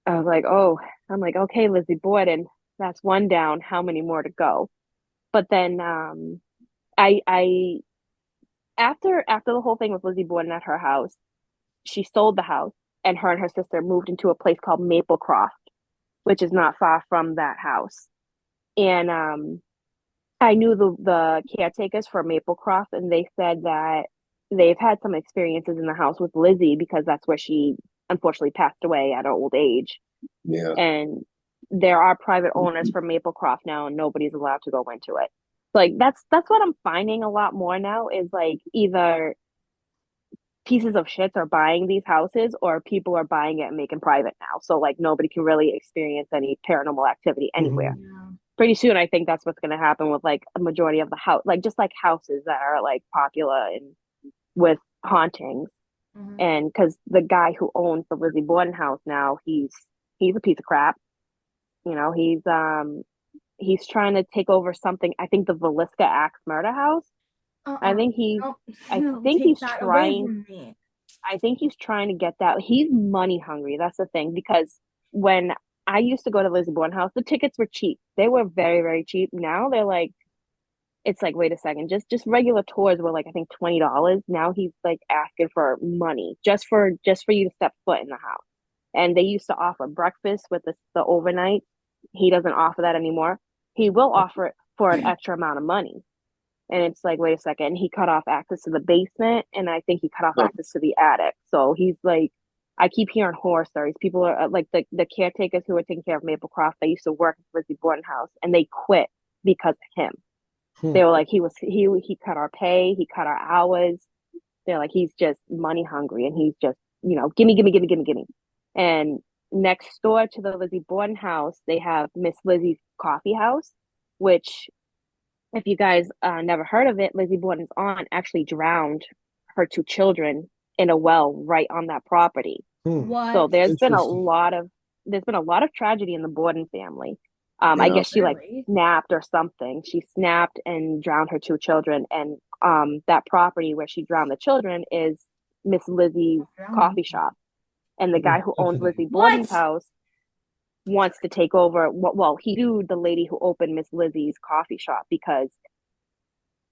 I was like, oh, I'm like, okay, Lizzie Borden, that's one down. How many more to go? But then I after the whole thing with Lizzie Borden at her house, she sold the house and her sister moved into a place called Maplecroft, which is not far from that house. And I knew the caretakers for Maplecroft, and they said that they've had some experiences in the house with Lizzie because that's where she unfortunately passed away at her old age. Yeah. And there are private owners for Maplecroft now, and nobody's allowed to go into it. Like that's what I'm finding a lot more now is like either pieces of shits are buying these houses or people are buying it and making private now. So like nobody can really experience any paranormal activity anywhere. Mhm. Yeah. Pretty soon I think that's what's going to happen with like a majority of the house, like just like houses that are like popular and with hauntings. Mhm. And because the guy who owns the Lizzie Borden house now, he's a piece of crap. He's trying to take over something. I think the Velisca Axe murder house. I Uh-uh. think he's No, I no, think take he's that away trying from me. I think he's trying to get that. He's money hungry. That's the thing. Because when I used to go to Lizzie Borden house, the tickets were cheap. They were very, very cheap. Now they're like, it's like, wait a second, just regular tours were like I think $20. Now he's like asking for money just for you to step foot in the house. And they used to offer breakfast with the overnight. He doesn't offer that anymore. He will offer it for an extra amount of money. And it's like, wait a second, he cut off access to the basement, and I think he cut off Oh, access to the attic. So he's like, I keep hearing horror stories. People are like the caretakers who are taking care of Maplecroft. They used to work at Lizzie Borden house, and they quit because of him. Hmm. They were like, he cut our pay, he cut our hours. They're like, he's just money hungry, and he's just gimme, gimme, gimme, gimme, gimme. And next door to the Lizzie Borden house, they have Miss Lizzie's Coffee House, which if you guys never heard of it, Lizzie Borden's aunt actually drowned her two children in a well right on that property. Hmm. So What? Interesting. there's been a lot of tragedy in the Borden family. I yeah. guess she like Really? snapped or something. She snapped and drowned her two children, and that property where she drowned the children is Miss Lizzie's Drowning. coffee shop. And the Hmm. guy who owns Fascinating. Lizzie Borden's What? house wants to take over. Well, he sued the lady who opened Miss Lizzie's coffee shop because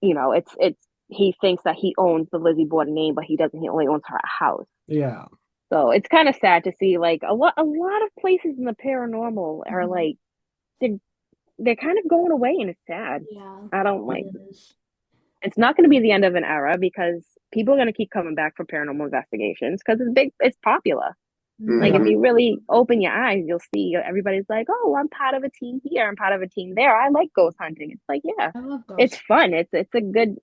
it's he thinks that he owns the Lizzie Borden name, but he doesn't. He only owns her house. Yeah. So it's kind of sad to see like a lot of places in the paranormal are Mhm. like they're they're kind of going away, and it's sad. Yeah, I don't it like. is. It's not going to be the end of an era because people are going to keep coming back for paranormal investigations because it's big. It's popular. Like if Yeah. Hmm. you really open your eyes, you'll see everybody's like, "Oh, I'm part of a team here. I'm part of a team there. I like ghost hunting." It's like, yeah, I love it's ghosts. fun. It's a good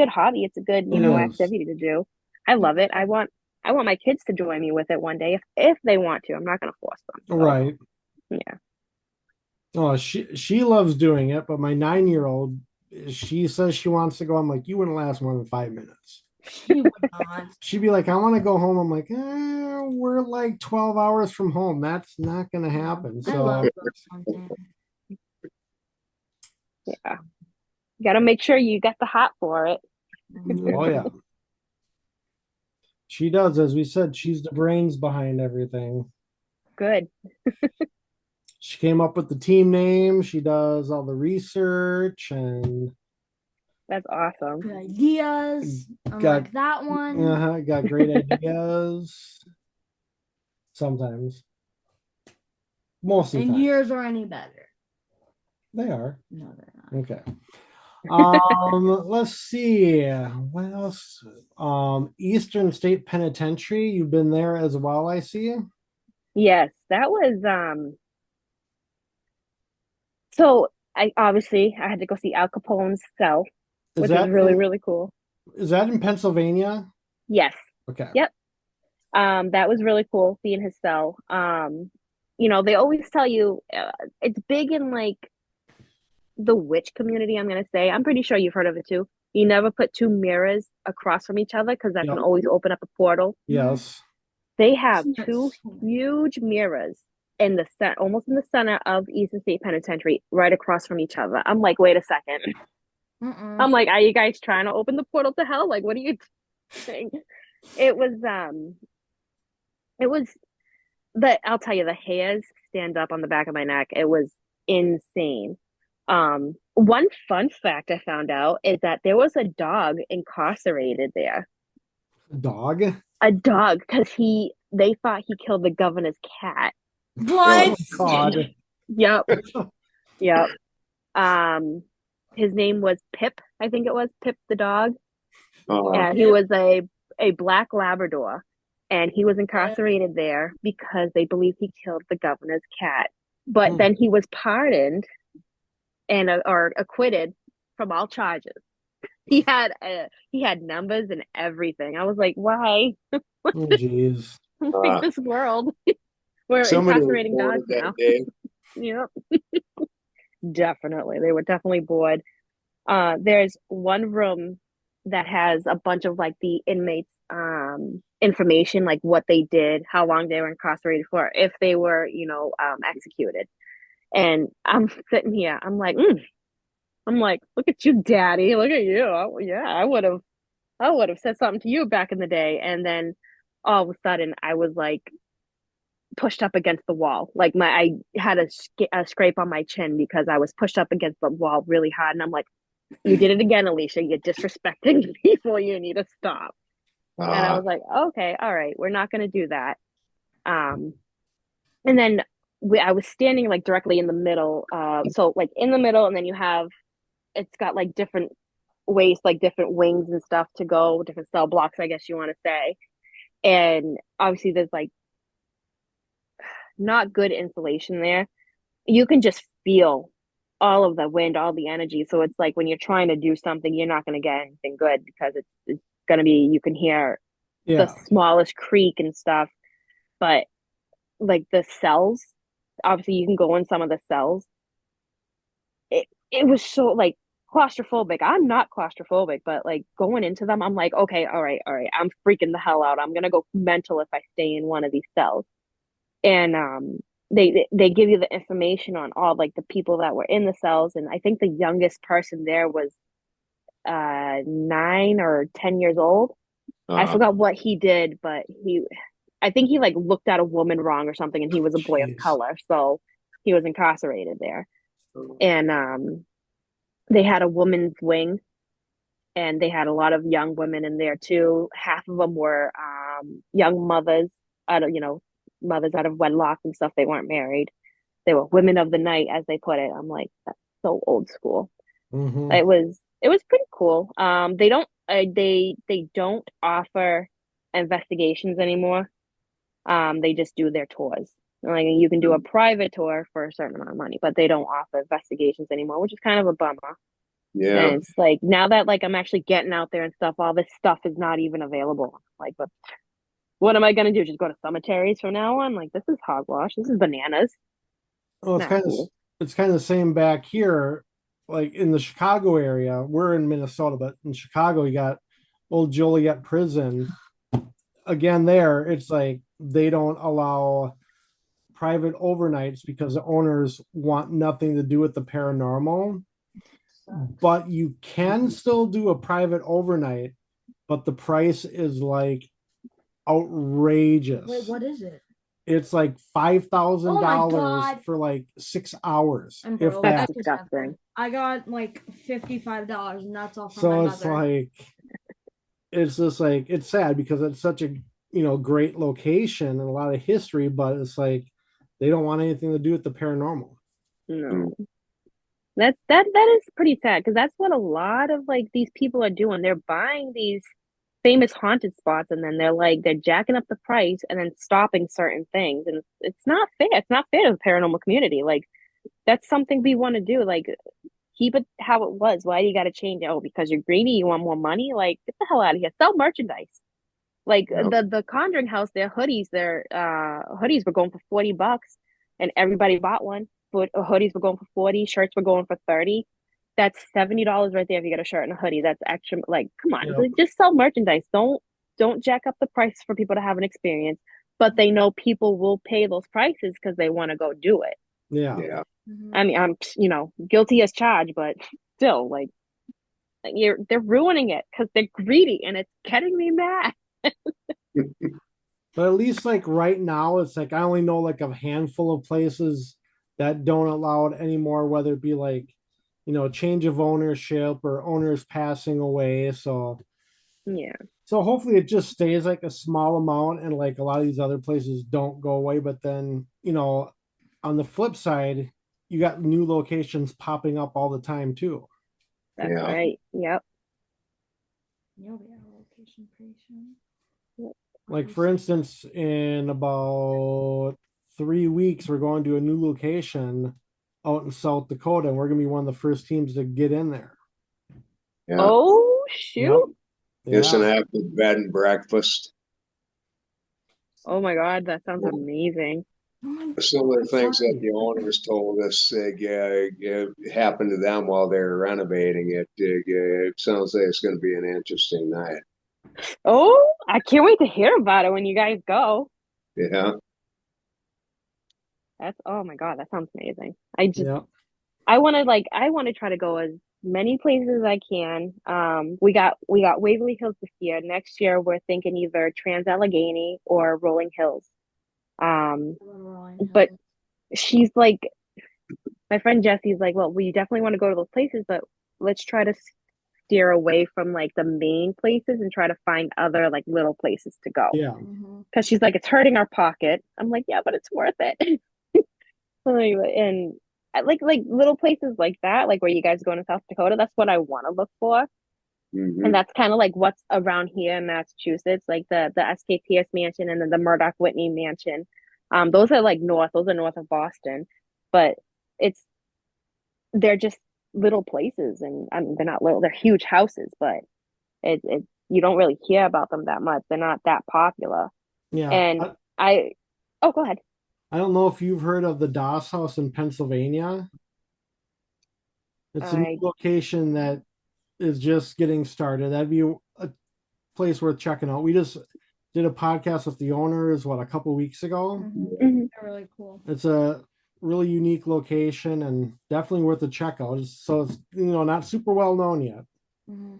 hobby. It's a good It is. activity to do. I Yeah. love it. I want my kids to join me with it one day if they want to. I'm not going to force them. So Right. yeah. Oh, she loves doing it, but my 9-year old, she says she wants to go. I'm like, you wouldn't last more than 5 minutes. She would not. She'd be like, I want to go home. I'm like, we're like 12 hours from home. That's not going to happen. I So, love ghost hunting. Yeah. You got to make sure you get the hot for it. oh, yeah. She does. As we said, she's the brains behind everything. Good. She came up with the team name. She does all the research and That's awesome. Good ideas. Unlike that one. got great ideas. Sometimes. Most of the And time. yours are any better. They are. No, they're not. Okay. Let's see. What else? Eastern State Penitentiary. You've been there as well, I see. Yes, that was so I had to go see Al Capone's cell, which was really, really cool. Is that in Pennsylvania? Yes. Okay. Yep. That was really cool seeing his cell. They always tell you it's big in like the witch community, I'm gonna say. I'm pretty sure you've heard of it too. You never put two mirrors across from each other because that can always open up a portal. Yes. They have two huge mirrors in the almost in the center of Eastern State Penitentiary, right across from each other. I'm like, wait a second. I'm like, are you guys trying to open the portal to hell? Like, what are you doing? I'll tell you, the hairs stand up on the back of my neck. It was insane. One fun fact I found out is that there was a dog incarcerated there. Dog? A dog, because they thought he killed the governor's cat. What? Oh, God. Yep. Yep. His name was Pip, I think it was Pip the dog. And he was a black Labrador, and he was incarcerated there because they believe he killed the governor's cat. But then he was pardoned and or acquitted from all charges. He had numbers and everything. I was like, why? Oh, jeez. Like this world. We're incarcerating dogs now. Yep. Definitely. They were definitely bored. There's one room that has a bunch of like the inmates information, like what they did, how long they were incarcerated for, if they were, executed. And I'm sitting here, I'm like, look at you, daddy. Look at you. I would have said something to you back in the day. And then all of a sudden I was like pushed up against the wall. Like I had a scrape on my chin because I was pushed up against the wall really hard. And I'm like, you did it again, Alisha. You're disrespecting people. You need to stop. And I was like, okay, all right, we're not going to do that. And then I was standing like directly in the middle. So like in the middle, and then it's got like different ways, like different wings and stuff to go, different cell blocks, I guess you want to say. And obviously there's like not good insulation there. You can just feel all of the wind, all the energy. So it's like when you're trying to do something, you're not going to get anything good because it's going to be, you can hear the smallest creak and stuff. But like the cells, obviously you can go in some of the cells. It was so like claustrophobic. I'm not claustrophobic, but like going into them, I'm like, okay, all right. I'm freaking the hell out. I'm going to go mental if I stay in one of these cells. And they give you the information on all like the people that were in the cells, and I think the youngest person there was 9 or 10 years old. I forgot what he did, but I think he like looked at a woman wrong or something, and he was a boy of color, so he was incarcerated there. And they had a woman's wing, and they had a lot of young women in there too. Half of them were young mothers mothers out of wedlock and stuff. They weren't married. They were women of the night, as they put it. I'm like, that's so old school. Mm-hmm. It was pretty cool. They don't offer investigations anymore. They just do their tours. Like you can do a private tour for a certain amount of money, but they don't offer investigations anymore, which is kind of a bummer. Yeah. And it's like now that like I'm actually getting out there and stuff, all this stuff is not even available. Like, but what am I going to do? Just go to cemeteries from now on? Like, this is hogwash. This is bananas. Well, it's kind of the same back here. Like in the Chicago area, we're in Minnesota, but in Chicago, you got old Joliet prison, again, there it's like they don't allow private overnights because the owners want nothing to do with the paranormal. But you can still do a private overnight, but the price is like outrageous. Wait, what is it? It's like $5,000 Oh my God. for like 6 hours, I'm if broke. that. That's disgusting. I got like $55, and that's all from So my it's mother. like, it's just like, it's sad because it's such a great location and a lot of history, but it's like they don't want anything to do with the paranormal. No. That is pretty sad because that's what a lot of like these people are doing. They're buying these famous haunted spots and then they're jacking up the price and then stopping certain things. And it's not fair. It's not fair to the paranormal community. Like that's something we want to do. Like keep it how it was. Why do you got to change it? Oh, because you're greedy, you want more money? Like get the hell out of here. Sell merchandise. Like Yep. the Conjuring House, their hoodies were going for $40 and everybody bought one. But hoodies were going for 40, shirts were going for 30. That's $70 right there if you get a shirt and a hoodie. That's extra, like come on, Yep. just sell merchandise. Don't jack up the price for people to have an experience. But they know people will pay those prices because they want to go do it. Yeah. Yeah. Mhm. I mean, I'm guilty as charged, but still, like they're ruining it because they're greedy and it's getting me mad. But at least like right now, it's like I only know like a handful of places that don't allow it anymore, whether it be like, change of ownership or owners passing away. Yeah. So hopefully it just stays like a small amount and like a lot of these other places don't go away. But then, on the flip side, you got new locations popping up all the time too. That's Yeah. right. Yep. You'll be at a location pretty soon. Like for instance, in about 3 weeks, we're going to a new location out in South Dakota, and we're gonna be one of the first teams to get in there. Yeah. Oh shoot. Isn't Yeah. that the bed and breakfast? Oh my God, that sounds amazing. Oh my Some of the things that Sorry. the owners told us happened to them while they were renovating it. It sounds like it's going to be an interesting night. Oh, I can't wait to hear about it when you guys go. Yeah. Oh my God, that sounds amazing. Yeah. I want to try to go as many places as I can. We got Waverly Hills this year. Next year we're thinking either Trans Allegheny or Rolling Hills. But she's like, my friend Jesse's like, well, we definitely want to go to those places, but let's try to steer away from like the main places and try to find other like little places to go. Yeah. Mhm. Because she's like, it's hurting our pocket. I'm like, yeah, but it's worth it. And like little places like that, like where you guys go to South Dakota, that's what I want to look for. Hmm. And that's kind of like what's around here in Massachusetts, like the SKPS mansion and then the Murdoch Whitney mansion. Those are like those are north of Boston, but it's they're just little places, and I mean they're not little, they're huge houses, but it you don't really hear about them that much. They're not that popular. Yeah. And I oh, go ahead. I don't know if you've heard of the Doss House in Pennsylvania. It's a new I location that is just getting started. That'd be a place worth checking out. We just did a podcast with the owners, a couple weeks ago. Mhm. Mhm. They're really cool. It's a really unique location and definitely worth a check out. So it's not super well known yet. Mhm.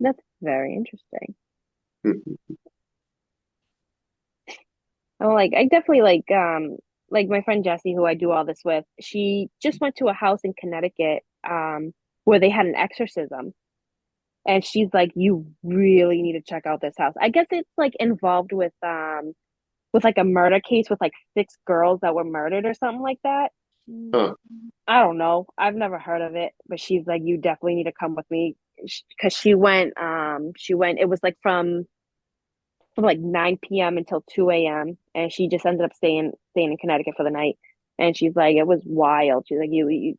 That's very interesting. Oh, like I definitely like my friend Jessie, who I do all this with, she just went to a house in Connecticut where they had an exorcism. And she's like, you really need to check out this house. I guess it's like involved with like a murder case with like 6 girls that were murdered or something like that. Huh. I don't know. I've never heard of it, but she's like, you definitely need to come with me because she went, it was like from like 9 p.m. until 2 a.m. and she just ended up staying in Connecticut for the night. And she's like, it was wild. She's like, you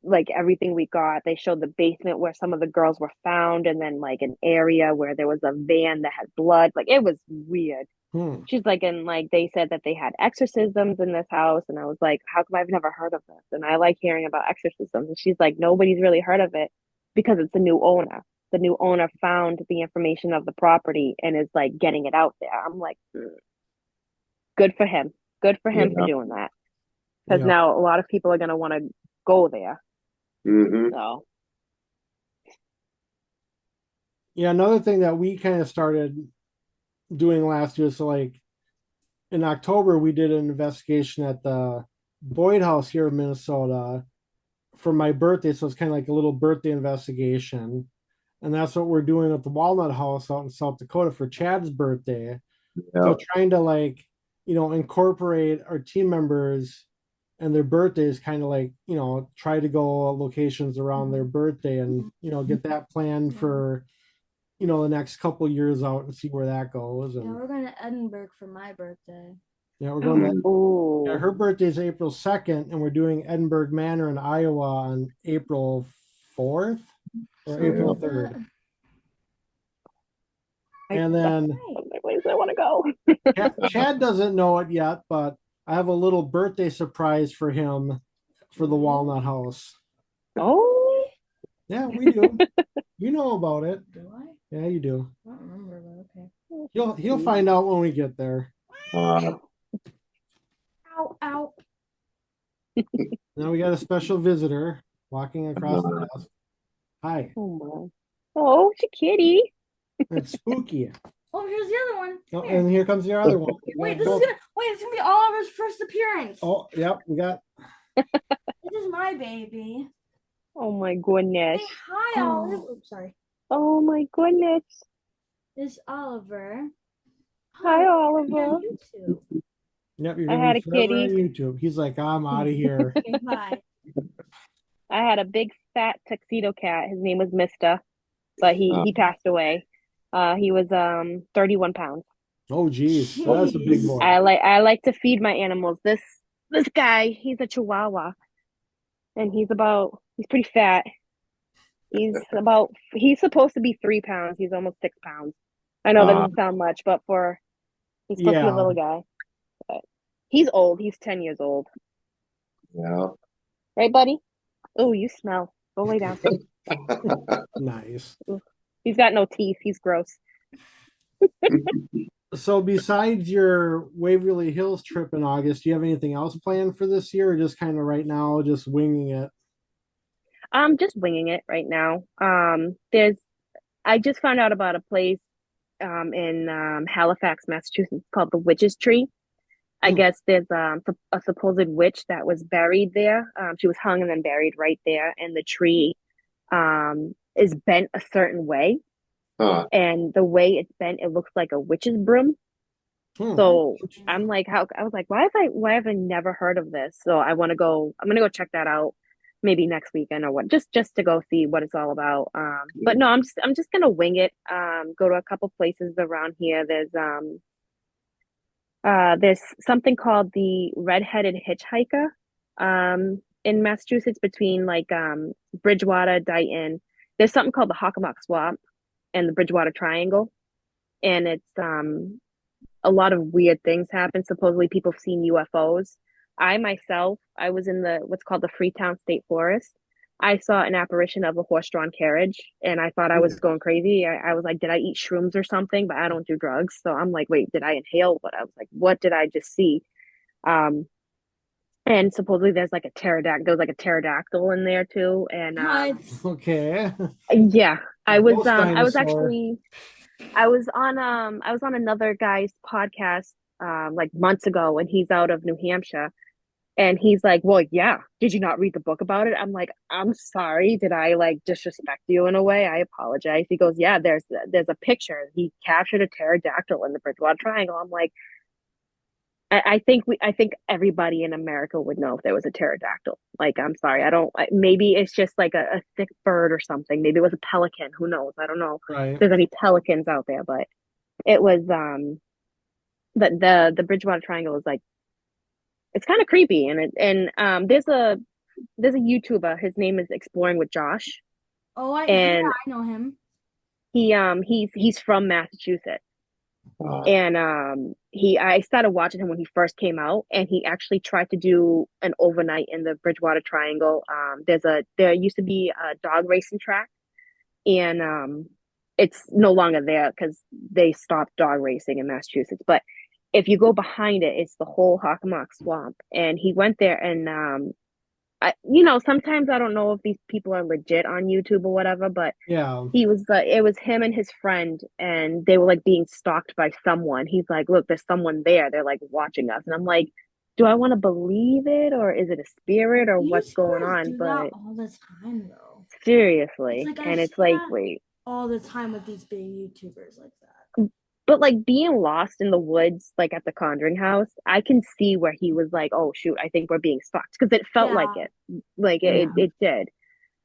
like everything we got. They showed the basement where some of the girls were found, and then like an area where there was a van that had blood. Like it was weird. Hmm. She's like, and like they said that they had exorcisms in this house, and I was like, how come I've never heard of this? And I like hearing about exorcisms. And she's like, nobody's really heard of it because it's a new owner. the new owner found the information of the property and is like getting it out there. I'm like, good for him. Good for him for Yeah. doing that. Because Yeah. now a lot of people are gonna want to go there. Hmm. So Yeah, another thing that we kind of started doing last year, so like in October, we did an investigation at the Boyd House here in Minnesota for my birthday. So it's kind of like a little birthday investigation. And that's what we're doing at the Walnut House out in South Dakota for Chad's birthday. So Yeah. trying to like, incorporate our team members and their birthdays, kind of like, try to go locations around their birthday and, get that planned for, the next couple years out and see where that goes. Yeah, And we're going to Edinburgh for my birthday. yeah, we're going to, ooh. her birthday is April 2nd, and we're doing Edinburgh Manor in Iowa on April 4th or April 3rd. And then Where do I want to go? Chad doesn't know it yet, but I have a little birthday surprise for him for the Walnut House. Oh, Yeah, we do. You know about it. Do I? Yeah, you do. I don't remember, but okay. He'll find out when we get there. Ow, ow. Now we got a special visitor walking across the desk. Hi. oh my. Oh, it's a kitty. It's spooky. Oh, here's the other one. Oh, Here. and here comes the other one. Wait, Go. it's gonna be Oliver's first appearance. Oh, yep, we got. This is my baby. Oh my goodness. Say hi, Oliver. Oops, sorry. Oh my goodness. This is Oliver. Hi, You're Oliver. on YouTube. Yep, you're I gonna had be a forever on kitty. YouTube. He's like, I'm out of here. Okay, bye. I had a big fat tuxedo cat. His name was Mister, but he passed away. He was 31 pounds. Oh, geez, that's a big boy. I like to feed my animals. This guy, he's a Chihuahua, and he's pretty fat. He's supposed to be 3 pounds. He's almost 6 pounds. I know that doesn't sound much, but he's supposed to be a little guy. But he's old. He's 10 years old. Yeah. Right, buddy? Oh, you smell. Go lay down. Nice. He's got no teeth. He's gross. So besides your Waverly Hills trip in August, do you have anything else planned for this year, or just kind of right now, just winging it? I'm just winging it right now. I just found out about a place in Halifax, Massachusetts called the Witch's Tree. I guess there's a supposed witch that was buried there. She was hung and then buried right there, and the tree is bent a certain way. And the way it's bent, it looks like a witch's broom. So I'm like, I was like, why have I never heard of this? So I'm gonna go check that out maybe next weekend or what, just to go see what it's all about. But no, I'm just gonna wing it. Go to a couple places around here. There's something called the Red-Headed Hitchhiker in Massachusetts between like Bridgewater, Dighton. There's something called the Hockomock Swamp and the Bridgewater Triangle, and it's a lot of weird things happen. Supposedly people have seen UFOs. I was in what's called the Freetown State Forest. I saw an apparition of a horse-drawn carriage, and I thought I was going crazy. I was like, did I eat shrooms or something? But I don't do drugs. So I'm like, wait, did I inhale? But I was like, what did I just see? And supposedly there's like a pterodactyl in there too. And Okay. yeah, I was dinosaur. on another guy's podcast like months ago, and he's out of New Hampshire. And he's like, well, yeah, did you not read the book about it? I'm like, I'm sorry. Did I like disrespect you in a way? I apologize. He goes, yeah, there's a picture. He captured a pterodactyl in the Bridgewater Triangle. I'm like, I think everybody in America would know if there was a pterodactyl. Like, I'm sorry. Maybe it's just like a thick bird or something. Maybe it was a pelican. Who knows? I don't know if there's any pelicans out there, but it was, the Bridgewater Triangle is like, it's kind of creepy, and there's a YouTuber. His name is Exploring with Josh. Oh, I know him. He's from Massachusetts, and I started watching him when he first came out, and he actually tried to do an overnight in the Bridgewater Triangle. There used to be a dog racing track, and it's no longer there because they stopped dog racing in Massachusetts. But if you go behind it, it's the whole Hockomock Swamp. And he went there, and sometimes I don't know if these people are legit on YouTube or whatever, but Yeah. it was him and his friend, and they were like being stalked by someone. He's like, look, there's someone there. They're like watching us. And I'm like, do I want to believe it, or is it a spirit, or what's going YouTubers on? do that But all the time, though. It's seriously, like I and see it's like, that wait, all the time with these big YouTubers like that. but like being lost in the woods, like at the Conjuring house, I can see where he was like, oh shoot, I think we're being stalked, because it felt like Yeah, it, like Yeah. it did.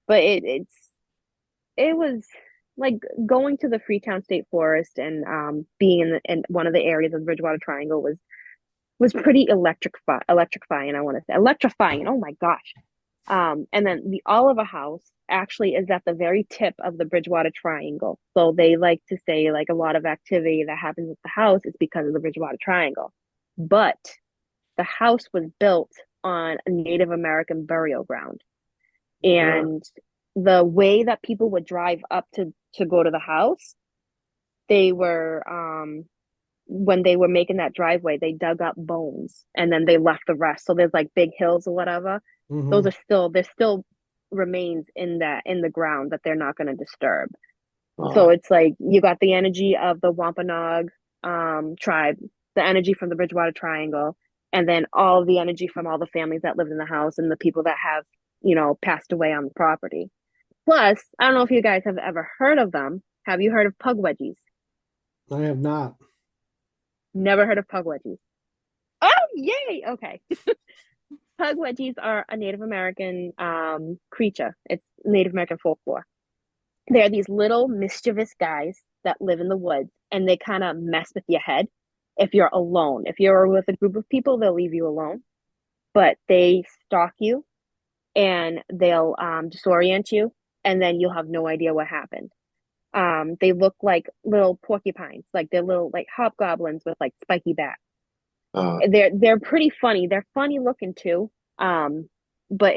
But it was like going to the Freetown State Forest, and being in one of the areas of the Bridgewater Triangle was pretty electrifying. I want to say electrifying. Oh my gosh. And then the Oliver House actually is at the very tip of the Bridgewater Triangle. So they like to say like a lot of activity that happens at the house is because of the Bridgewater Triangle. But the house was built on a Native American burial ground. And the way that people would drive up to go to the house, they were when they were making that driveway, they dug up bones and then they left the rest. So there's like big hills or whatever. Those Mhm. are there's still remains in the ground that they're not going to disturb. So it's like you got the energy of the Wampanoag tribe, the energy from the Bridgewater Triangle, and then all the energy from all the families that lived in the house and the people that have, passed away on the property. Plus, I don't know if you guys have ever heard of them. Have you heard of pug wedgies? I have not. Never heard of pug wedgies. Oh, yay! Okay. Pug wedgies are a Native American creature. It's Native American folklore. They're these little mischievous guys that live in the woods, and they kind of mess with your head if you're alone. If you're with a group of people, they'll leave you alone, but they stalk you, and they'll disorient you, and then you'll have no idea what happened. They look like little porcupines, like they're little like hobgoblins with like spiky backs. They're pretty funny. They're funny looking too. But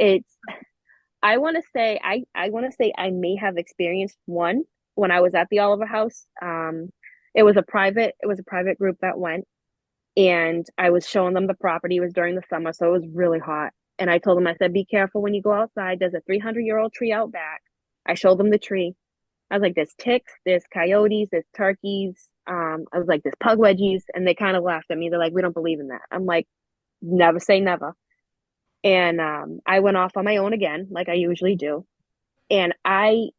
I want to say I may have experienced one when I was at the Oliver House. It was a private group that went, and I was showing them the property. It was during the summer, so it was really hot. And I told them, I said, be careful when you go outside. There's a 300-year-old tree out back. I showed them the tree. I was like, there's ticks, there's coyotes, there's turkeys. I was like, there's pug wedgies. And they kind of laughed at me. They're like, we don't believe in that. I'm like, never say never. And I went off on my own again, like I usually do. And I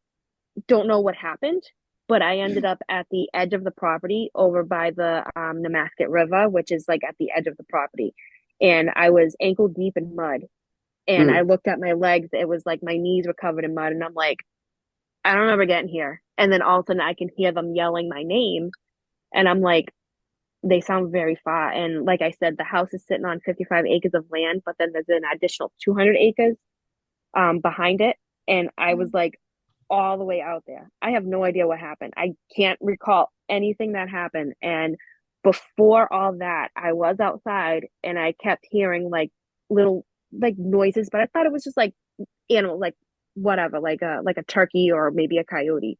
don't know what happened, but I ended up at the edge of the property over by the Nemasket River, which is like at the edge of the property. And I was ankle deep in mud. And I looked at my legs. It was like my knees were covered in mud. And I'm like, I don't ever get in here. And then all of a sudden I can hear them yelling my name. And I'm like, they sound very far. And like I said, the house is sitting on 55 acres of land, but then there's an additional 200 acres behind it. And I was like all the way out there. I have no idea what happened. I can't recall anything that happened. And before all that, I was outside and I kept hearing like little like noises, but I thought it was just like animal, like whatever, like a turkey or maybe a coyote.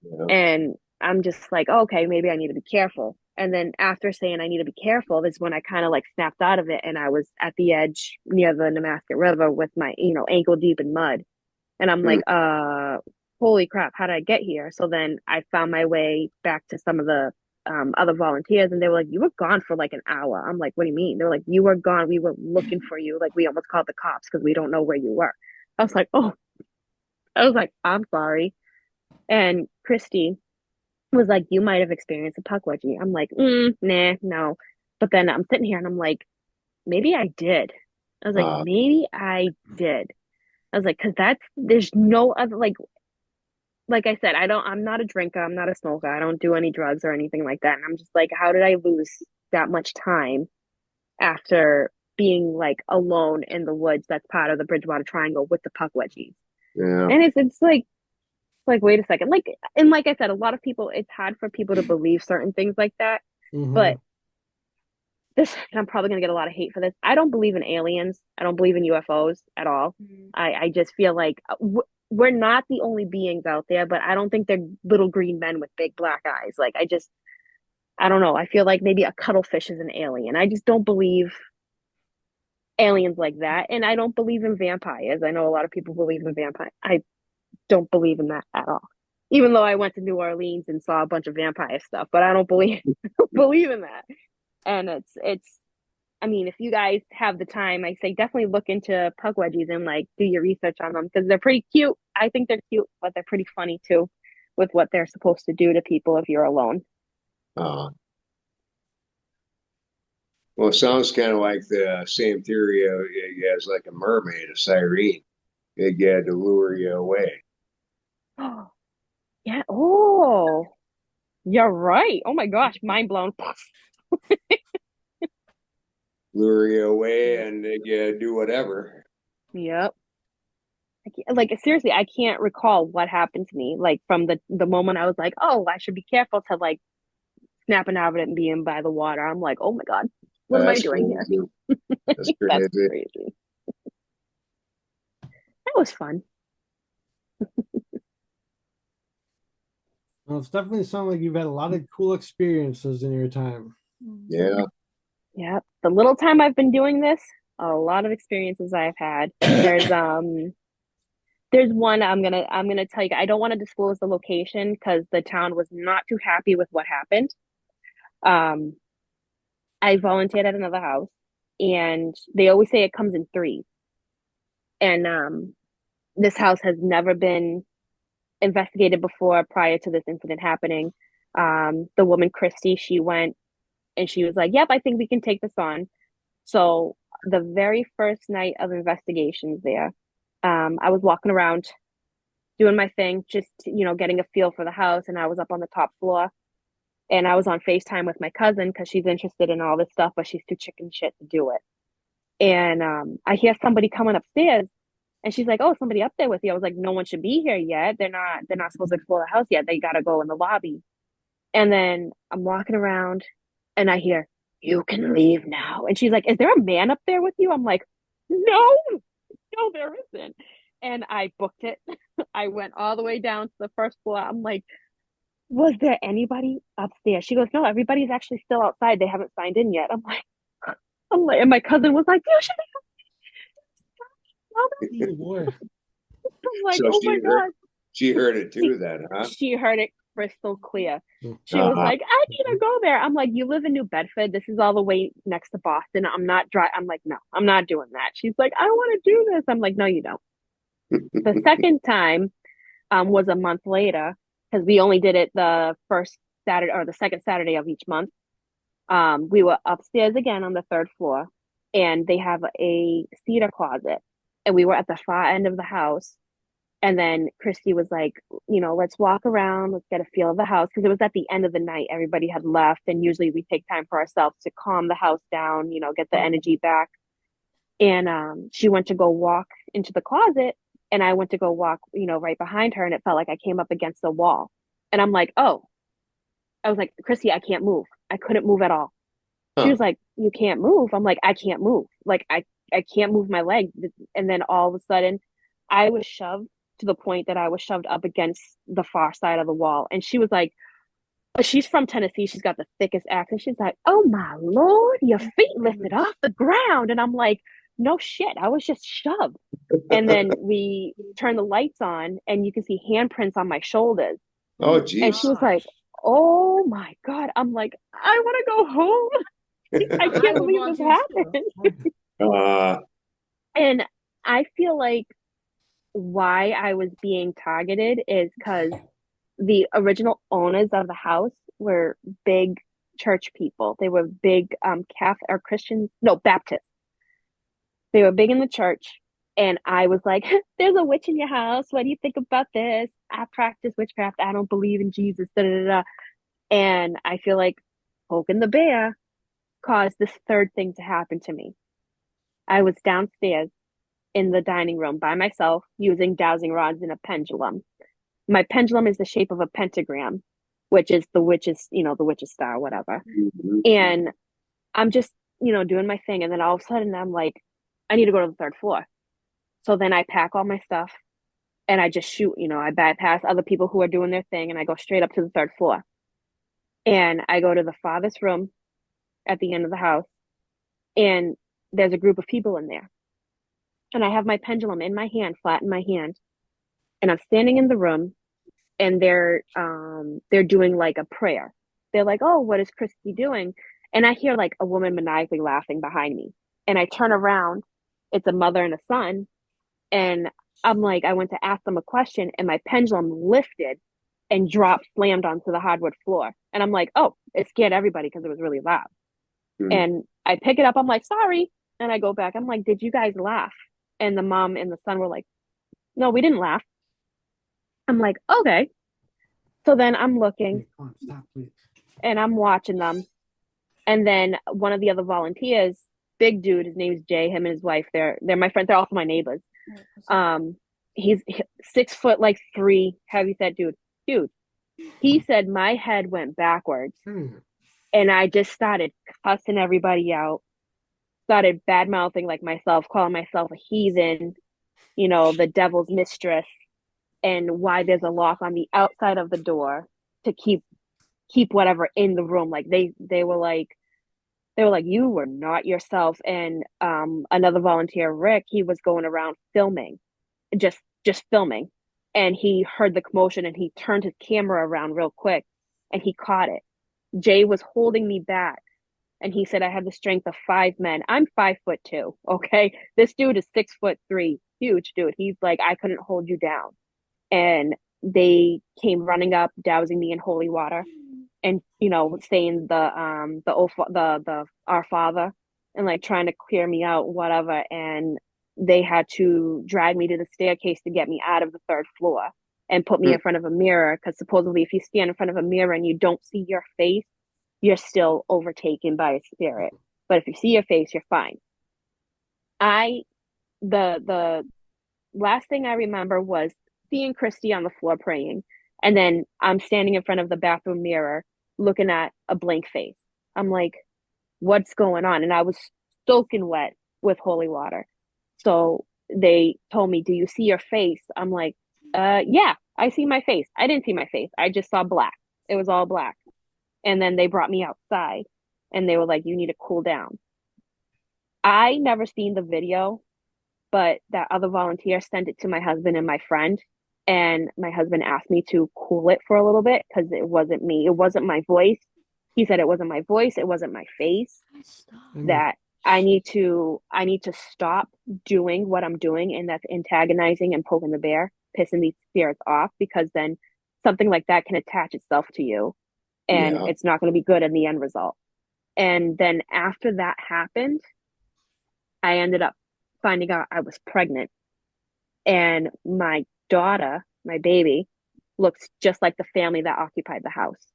Yeah. And I'm just like, oh, okay, maybe I need to be careful. And then after saying I need to be careful, is when I kind of like snapped out of it, and I was at the edge near the Nemasket River with my, ankle deep in mud. And I'm like, holy crap, how did I get here? So then I found my way back to some of the other volunteers, and they were like, you were gone for like an hour. I'm like, what do you mean? They're like, you were gone. We were looking for you. Like, we almost called the cops because we don't know where you were. I was like, oh, I was like, I'm sorry. And Christy was like, you might have experienced a puck wedgie. I'm like, nah, no. But then I'm sitting here and I'm like, maybe I did. I was like, maybe I did. I was like, because there's no other, like I said, I'm not a drinker. I'm not a smoker. I don't do any drugs or anything like that. And I'm just like, how did I lose that much time after being like alone in the woods that's part of the Bridgewater Triangle with the puck wedgies? Yeah. And it's like, wait a second. Like I said, a lot of people, it's hard for people to believe certain things like that. But I'm probably going to get a lot of hate for this. I don't believe in aliens. I don't believe in UFOs at all. I just feel like we're not the only beings out there, but I don't think they're little green men with big black eyes. Like I don't know. I feel like maybe a cuttlefish is an alien. I just don't believe aliens like that. And I don't believe in vampires. I know a lot of people believe in vampires. I don't believe in that at all. Even though I went to New Orleans and saw a bunch of vampire stuff, but I don't believe believe in that. And it's I mean, if you guys have the time, I say definitely look into pugwedgies and like do your research on them because they're pretty cute. I think they're cute, but they're pretty funny too with what they're supposed to do to people if you're alone. Uh, well, it sounds kind of like the same theory as like a mermaid, a siren. They get to lure you away. Oh, yeah. Oh, you're right. Oh my gosh, mind blown. Lure you away and they do whatever. Yep. Like seriously, I can't recall what happened to me. Like from the moment I was like, oh, I should be careful to like snapping out of it and being by the water. I'm like, oh my God, what am I That's doing here? crazy. That's That's crazy. crazy. That was fun. Well, it's definitely sounded like you've had a lot of cool experiences in your time. Yeah. Yeah. The little time I've been doing this, a lot of experiences I've had. There's one I'm gonna tell you. I don't want to disclose the location because the town was not too happy with what happened. Um, I volunteered at another house, and they always say it comes in threes. And this house has never been investigated before prior to this incident happening. The woman Christy, she went and she was like, "Yep, I think we can take this on." So the very first night of investigations there, I was walking around doing my thing, just getting a feel for the house, and I was up on the top floor, and I was on FaceTime with my cousin because she's interested in all this stuff, but she's too chicken shit to do it. And I hear somebody coming upstairs, and she's like, "Oh, somebody up there with you." I was like, "No one should be here yet. They're not supposed to explore the house yet. They gotta go in the lobby." And then I'm walking around, and I hear, "You can leave now." And she's like, "Is there a man up there with you?" I'm like, "No, no, there isn't." And I booked it. I went all the way down to the first floor. I'm like, "Was there anybody upstairs?" She goes, "No, everybody's actually still outside. They haven't signed in yet." And my cousin was like, "You should have." Oh boy. I'm like, So "Oh my God." she heard it too then, huh? She heard it crystal clear. She was Uh-huh. like, "I need to go there." I'm like, "You live in New Bedford. This is all the way next to Boston. I'm not dry." I'm like, "No, I'm not doing that." She's like, "I want to do this." I'm like, "No, you don't." The second time was a month later because we only did it the first Saturday or the second Saturday of each month. We were upstairs again on the third floor, and they have a cedar closet, and we were at the far end of the house. And then Christy was like, "Let's walk around, let's get a feel of the house." Because it was at the end of the night, everybody had left, and usually we take time for ourselves to calm the house down, get the energy back. And she went to go walk into the closet, and I went to go walk, right behind her, and it felt like I came up against the wall. And I'm like, "Oh," I was like, "Christy, I can't move." I couldn't move at all. She Huh. was like, "You can't move." I'm like, "I can't move. Like I can't move my leg." And then all of a sudden, I was shoved to the point that I was shoved up against the far side of the wall. And she was like, she's from Tennessee. She's got the thickest accent. She's like, "Oh my Lord, your feet lifted off the ground." And I'm like, "No shit. I was just shoved." And then we turn the lights on and you can see handprints on my shoulders. Oh, And geez. she was like, "Oh my God." I'm like, "I want to go home. I I can't would believe want this to too. happened." Uh, And I feel like why I was being targeted is because the original owners of the house were big church people. They were big Catholic or Christians, no, Baptists. They were big in the church. And I was like, "There's a witch in your house. What do you think about this? I practice witchcraft. I don't believe in Jesus." Da, da, da, da. And I feel like poking the bear caused this third thing to happen to me. I was downstairs in the dining room by myself using dowsing rods and a pendulum. My pendulum is the shape of a pentagram, which is the witch's star, whatever. mhm. And I'm just, doing my thing. And then all of a sudden I'm like, I need to go to the third floor. So then I pack all my stuff and I just shoot, I bypass other people who are doing their thing and I go straight up to the third floor. And I go to the farthest room at the end of the house, and there's a group of people in there. And I have my pendulum in my hand, flat in my hand, and I'm standing in the room, and they're doing like a prayer. They're like, "Oh, what is Christy doing?" And I hear like a woman maniacally laughing behind me. And I turn around, it's a mother and a son, and I'm like, I went to ask them a question, and my pendulum lifted and dropped, slammed onto the hardwood floor. And I'm like, oh, it scared everybody because it was really loud. And I pick it up, I'm like, sorry. And I go back, I'm like, did you guys laugh? And the mom and the son were like, no, we didn't laugh. I'm like, okay. So then I'm looking Stop, please. and I'm watching them. And then one of the other volunteers, big dude, his name's Jay, him and his wife, they're my friends, they're also my neighbors. He's 6'3", like heavyset dude. Dude, he said my head went backwards. And I just started cussing everybody out, started bad mouthing like myself, calling myself a heathen, the devil's mistress, and why there's a lock on the outside of the door to keep whatever in the room. Like they were like, you were not yourself. And another volunteer, Rick, he was going around filming, just filming, and he heard the commotion and he turned his camera around real quick and he caught it. Jay was holding me back, and he said I have the strength of 5 men. I'm 5'2". Okay, this dude is 6'3", huge dude. He's like, I couldn't hold you down. And they came running up, dousing me in holy water, and saying the Our Father, and like trying to clear me out, whatever. And they had to drag me to the staircase to get me out of the third floor and put me in front of a mirror, because supposedly if you stand in front of a mirror and you don't see your face, you're still overtaken by a spirit. But if you see your face, you're fine. The last thing I remember was seeing Christy on the floor praying, and then I'm standing in front of the bathroom mirror looking at a blank face. I'm like, what's going on? And I was soaking wet with holy water. So they told me, do you see your face? I'm like, yeah, I see my face. I didn't see my face. I just saw black. It was all black. And then they brought me outside and they were like, you need to cool down. I never seen the video, but that other volunteer sent it to my husband and my friend. And my husband asked me to cool it for a little bit because it wasn't me. It wasn't my voice. He said it wasn't my voice. It wasn't my face. That I need to stop doing what I'm doing, and that's antagonizing and poking the bear, pissing these spirits off, because then something like that can attach itself to you, and it's not going to be good in the end result. And then after that happened, I ended up finding out I was pregnant, and my daughter, my baby, looks just like the family that occupied the house.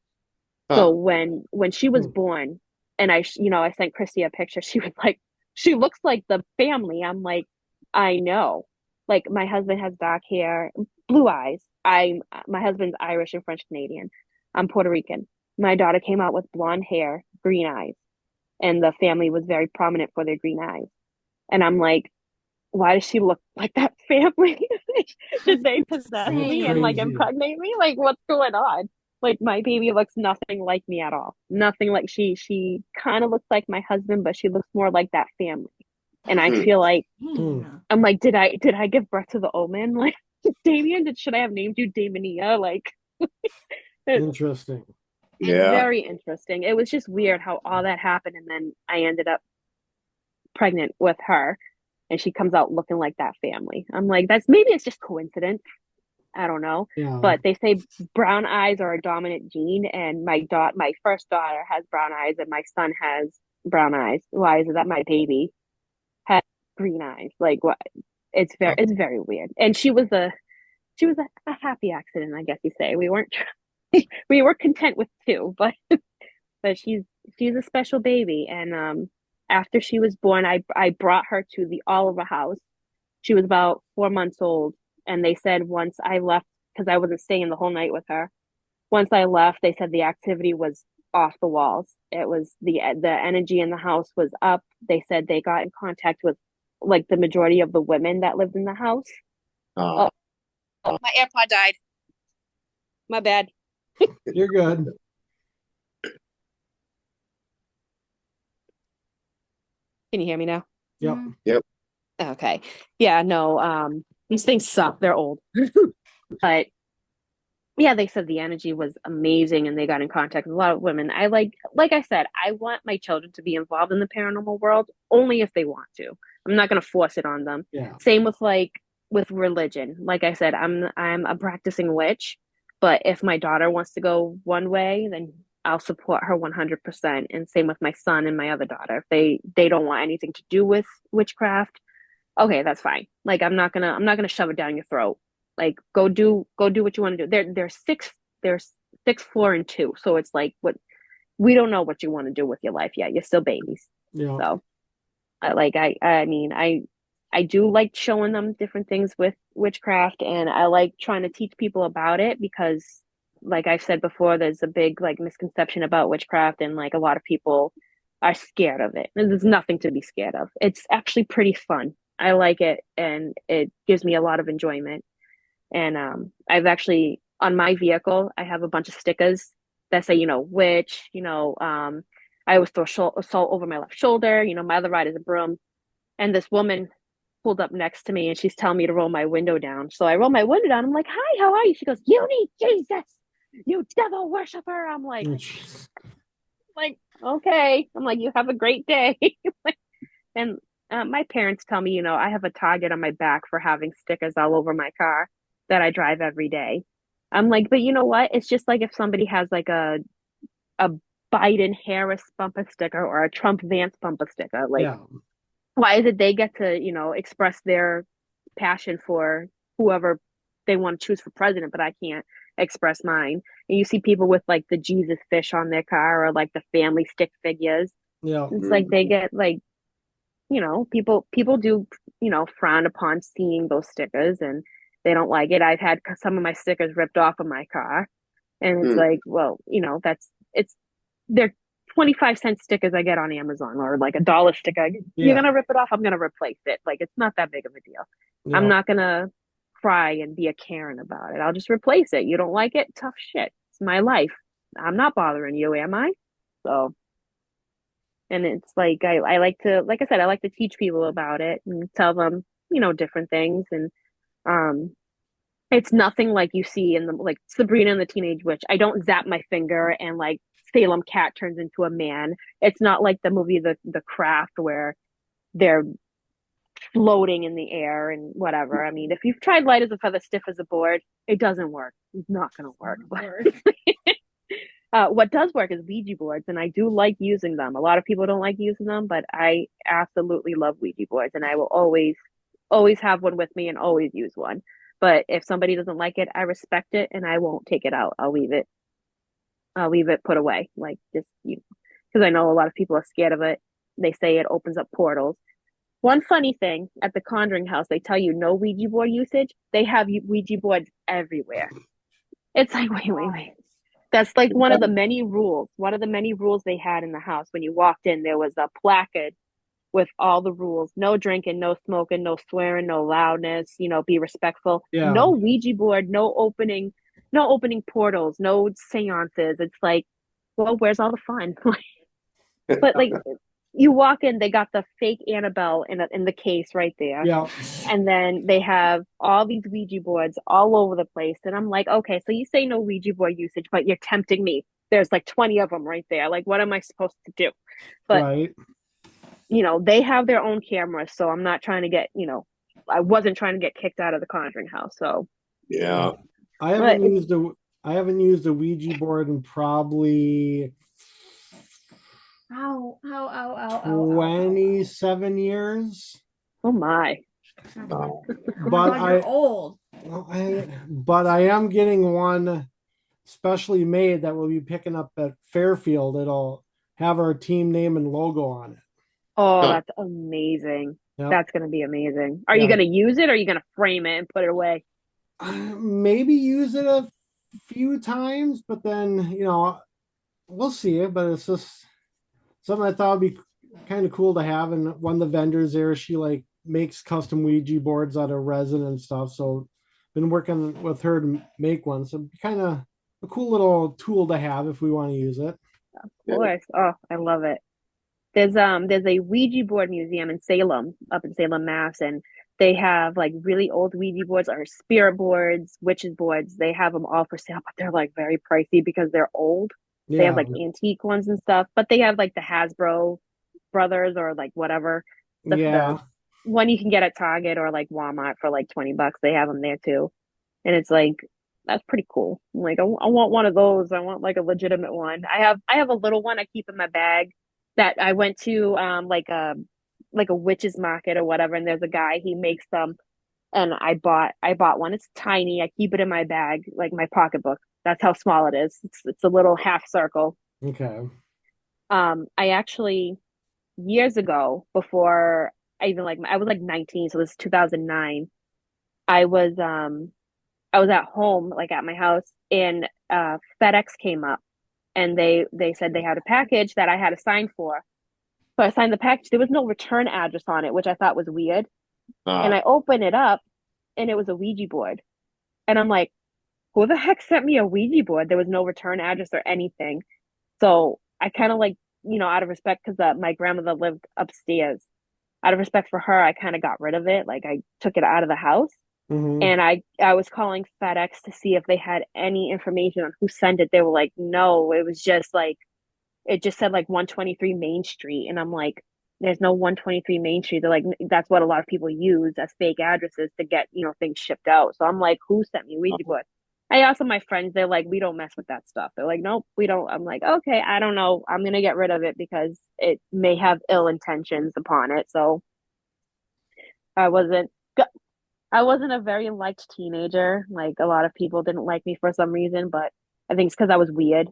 So when she was born, and I sent Christy a picture, she was like, she looks like the family. I'm like, I know. Like, my husband has dark hair, blue eyes. My husband's Irish and French Canadian. I'm Puerto Rican. My daughter came out with blonde hair, green eyes, and the family was very prominent for their green eyes. And I'm like, why does she look like that family? Did they possess me and like impregnate me? Like, what's going on? Like, my baby looks nothing like me at all. Nothing like she kind of looks like my husband, but she looks more like that family. And I feel like I'm like, did I give birth to the omen? Like, Damien, should I have named you Damonia? Like, interesting. It's very interesting. It was just weird how all that happened, and then I ended up pregnant with her, and she comes out looking like that family. I'm like, maybe it's just coincidence. I don't know. Yeah. But they say brown eyes are a dominant gene, and my first daughter has brown eyes, and my son has brown eyes. Why is it that my baby has green eyes? Like, what? It's very weird. And she was a happy accident, I guess you say. We were content with 2, but she's a special baby. And after she was born, I brought her to the Oliver house. She was about 4 months old. And they said once I left, because I wasn't staying the whole night with her, once I left, they said the activity was off the walls. It was the energy in the house was up. They said they got in contact with like the majority of the women that lived in the house. my AirPod died. My bad. You're good. Can you hear me now? Yep. Yep. Okay. Yeah, no, these things suck. They're old. But yeah, they said the energy was amazing and they got in contact with a lot of women. Like I said, I want my children to be involved in the paranormal world only if they want to. I'm not going to force it on them. Yeah. Same with with religion. Like I said, I'm a practicing witch, but if my daughter wants to go one way, then I'll support her 100%. And same with my son and my other daughter. If they don't want anything to do with witchcraft, okay, that's fine. Like I'm not gonna shove it down your throat. Like go do what you want to do. They're sixth floor and two. So it's like what we don't know what you want to do with your life yet. You're still babies. Yeah. So I mean I do like showing them different things with witchcraft and I like trying to teach people about it because like I've said before, there's a big like misconception about witchcraft and like a lot of people are scared of it. And there's nothing to be scared of. It's actually pretty fun. I like it and it gives me a lot of enjoyment. And I've actually on my vehicle, I have a bunch of stickers that say, witch, I always throw salt over my left shoulder, my other ride is a broom. And this woman pulled up next to me and she's telling me to roll my window down. So I roll my window down. I'm like, hi, how are you? She goes, you need Jesus, you devil worshiper. I'm like, okay. I'm like, you have a great day. And my parents tell me, I have a target on my back for having stickers all over my car that I drive every day. I'm like, but you know what? It's just like if somebody has like a Biden Harris bumper sticker or a Trump Vance bumper sticker. Like, Yeah. why is it they get to, express their passion for whoever they want to choose for president, but I can't express mine? And you see people with like the Jesus fish on their car or like the family stick figures. Yeah. It's like they get like people do, frown upon seeing those stickers and they don't like it. I've had some of my stickers ripped off of my car. And it's like, well, they're 25-cent stickers I get on Amazon or like $1 sticker. You're going to rip it off. I'm going to replace it. Like, it's not that big of a deal. Yeah. I'm not going to cry and be a Karen about it. I'll just replace it. You don't like it? Tough shit. It's my life. I'm not bothering you, am I? So. And it's like I like to, like I said, I like to teach people about it and tell them, different things. And it's nothing like you see in the like Sabrina and the Teenage Witch. I don't zap my finger and like Salem cat turns into a man. It's not like the movie The Craft where they're floating in the air and whatever. I mean, if you've tried light as a feather, stiff as a board, it doesn't work. It's not going to work. What does work is Ouija boards, and I do like using them. A lot of people don't like using them, but I absolutely love Ouija boards, and I will always have one with me and always use one. But if somebody doesn't like it, I respect it, and I won't take it out. I'll leave it put away, like just because I know a lot of people are scared of it. They say it opens up portals. One funny thing at the Conjuring house, they tell you no Ouija board usage. They have Ouija boards everywhere. It's like, wait. That's like one of the many rules. One of the many rules they had in the house. When you walked in, there was a placard with all the rules. No drinking, no smoking, no swearing, no loudness, be respectful. Yeah. No Ouija board, no opening portals, no seances. It's like, well, where's all the fun? But like you walk in, they got the fake Annabelle in the case right there. Yeah. And then they have all these Ouija boards all over the place. And I'm like, okay, so you say no Ouija board usage, but you're tempting me. There's like 20 of them right there. Like, what am I supposed to do? But, right. They have their own cameras. So I'm not trying to get, I wasn't trying to get kicked out of the Conjuring house. So, yeah. I haven't used a Ouija board in probably 27 years. Oh my. But you're old. But I am getting one specially made that will be picking up at Fairfield. It'll have our team name and logo on it. Oh, that's amazing. Yep. That's going to be amazing. Are you going to use it or are you going to frame it and put it away? Maybe use it a few times, but then, we'll see. But it's just something I thought would be kind of cool to have. And one of the vendors there, she like makes custom Ouija boards out of resin and stuff. So been working with her to make one. So kind of a cool little tool to have if we want to use it. Of Yeah. course. Oh, I love it. There's a Ouija board museum in Salem, up in Salem, Mass, and they have like really old Ouija boards or spirit boards, witches boards. They have them all for sale, but they're like very pricey because they're old. They have Yeah. like antique ones and stuff, but they have like the Hasbro brothers or like whatever the Yeah. one you can get at Target or like Walmart for like $20. They have them there too, and it's like that's pretty cool. I'm like I want one of those. I want like a legitimate one. I have a little one I keep in my bag that I went to like a witch's market or whatever, and there's a guy he makes them, and I bought one. It's tiny. I keep it in my bag, like my pocketbook. That's how small it is. It's a little half circle. Okay. I actually years ago before I even like I was like 19, so this is 2009. I was I was at home, like at my house, and FedEx came up and they said they had a package that I had to sign for. So I signed the package. There was no return address on it, which I thought was weird. And Uh, I opened it up and it was a Ouija board. And I'm like, who the heck sent me a Ouija board? There was no return address or anything. So I kind of like, out of respect, because my grandmother lived upstairs, out of respect for her, I kind of got rid of it. Like I took it out of the house. Hmm. And I was calling FedEx to see if they had any information on who sent it. They were like, no, it was just like it just said like 123 Main Street. And I'm like, there's no 123 Main Street. They're like, that's what a lot of people use as fake addresses to get, things shipped out. So I'm like, who sent me a Ouija board? I asked some of my friends, they're like, we don't mess with that stuff. They're like, nope, we don't. I'm like, okay, I don't know. I'm gonna get rid of it because it may have ill intentions upon it. So I wasn't I wasn't a very liked teenager. Like a lot of people didn't like me for some reason, but I think it's because I was weird.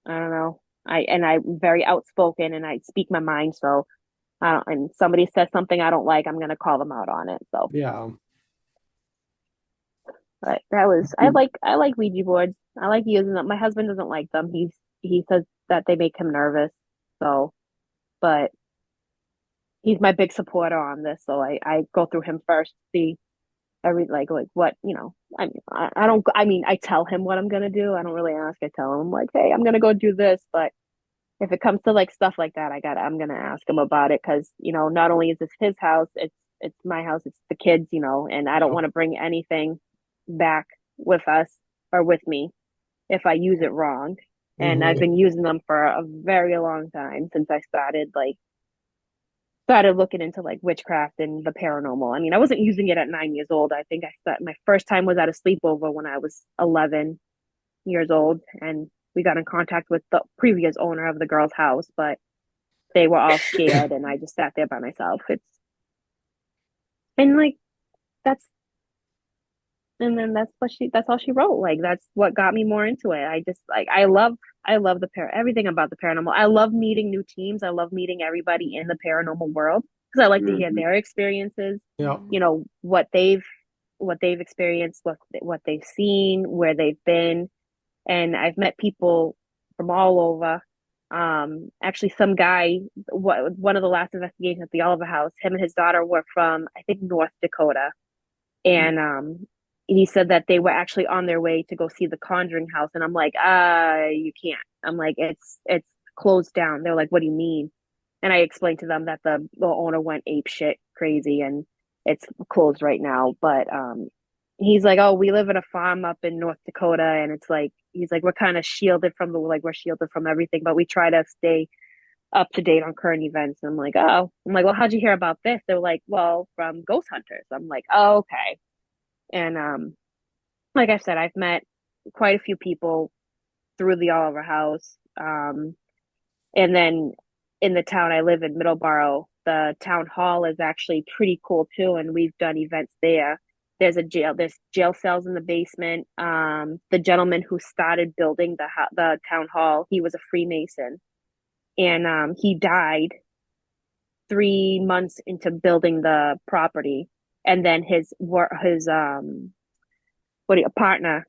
I don't know. I'm very outspoken and I speak my mind. So I don't, and somebody says something I don't like, I'm gonna call them out on it. So, Yeah. but I like Ouija boards. I like using them. My husband doesn't like them. He says that they make him nervous. So, but he's my big supporter on this. So I go through him first to see like what I mean I don't I mean I tell him what I'm gonna do. I don't really ask. I tell him I'm like, hey, I'm gonna go do this, but if it comes to like stuff like that, I'm gonna ask him about it because not only is this his house, it's my house, it's the kids, and I don't Yeah. want to bring anything back with us or with me if I use it wrong. And I've Hmm. been using them for a very long time since I started looking into like witchcraft and the paranormal. I mean, I wasn't using it at 9 years old. I think my first time was at a sleepover when I was 11 years old, and we got in contact with the previous owner of the girl's house, but they were all scared, and I just sat there by myself. And like that's and then that's all she wrote. Like that's what got me more into it. I just like I love everything about the paranormal. I love meeting new teams. I love meeting everybody in the paranormal world because I like to hear mhm. their experiences, Yeah. what they've experienced, what they've seen, where they've been. And I've met people from all over. Actually, some guy, one of the last investigations at the Oliver House, him and his daughter were from, I think, North Dakota, and he said that they were actually on their way to go see the Conjuring house, and I'm like, you can't. I'm like, it's closed down. They're like, what do you mean? And I explained to them that the owner went ape shit crazy and it's closed right now. But he's like, oh, we live in a farm up in North Dakota, and it's like he's like, we're kind of shielded from we're shielded from everything, but we try to stay up to date on current events. And I'm like, oh, I'm like, well, how'd you hear about this? They're like, well, from ghost hunters. I'm like, oh, okay. And like I said, I've met quite a few people through the Oliver House. And then in the town I live in, Middleborough, the town hall is actually pretty cool too, and we've done events there. There's jail cells in the basement. The gentleman who started building the town hall, he was a Freemason, and he died 3 months into building the property, and then his partner,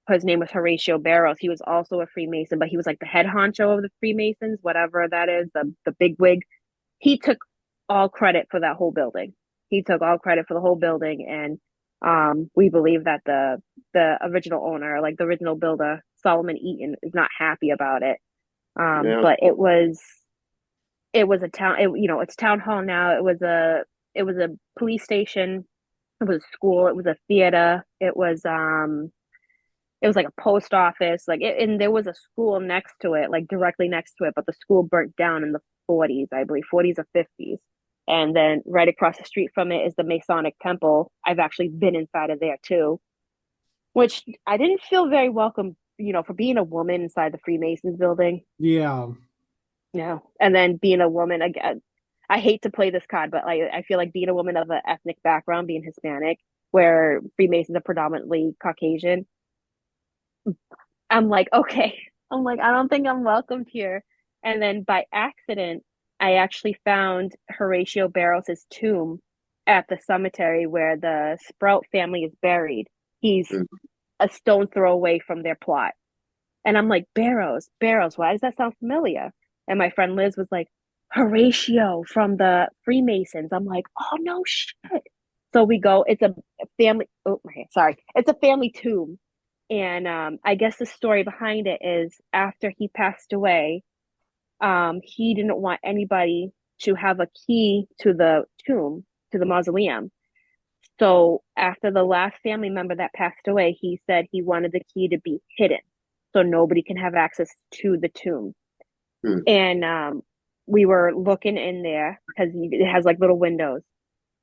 his name was Horatio Barrows. He was also a Freemason, but he was like the head honcho of the Freemasons, whatever that is, the big wig. He took all credit for that whole building. He took all credit for the whole building, and We believe that the original owner, like the original builder, Solomon Eaton, is not happy about it. Yeah. But it was a town, it's town hall now. It was a police station. It was a school. It was a theater. It was like a post office, and there was a school next to it, like directly next to it, but the school burnt down in the 40s, I believe, 40s or 50s. And then right across the street from it is the Masonic Temple. I've actually been inside of there too, which I didn't feel very welcome, for being a woman inside the Freemasons building. Yeah. No. And then being a woman again, I hate to play this card, but I feel like being a woman of an ethnic background, being Hispanic, where Freemasons are predominantly Caucasian, I'm like, okay. I'm like, I don't think I'm welcomed here. And then by accident, I actually found Horatio Barros's tomb at the cemetery where the Sprout family is buried. He's Mm. a stone throw away from their plot. And I'm like, Barrows, Barrows, why does that sound familiar? And my friend Liz was like, Horatio from the Freemasons. I'm like, oh no shit. So we go, it's a family, oh, okay, sorry. It's a family tomb. And I guess the story behind it is after he passed away, he didn't want anybody to have a key to the tomb, to the mausoleum. So after the last family member that passed away, he said he wanted the key to be hidden so nobody can have access to the tomb. Hmm. And we were looking in there because it has like little windows.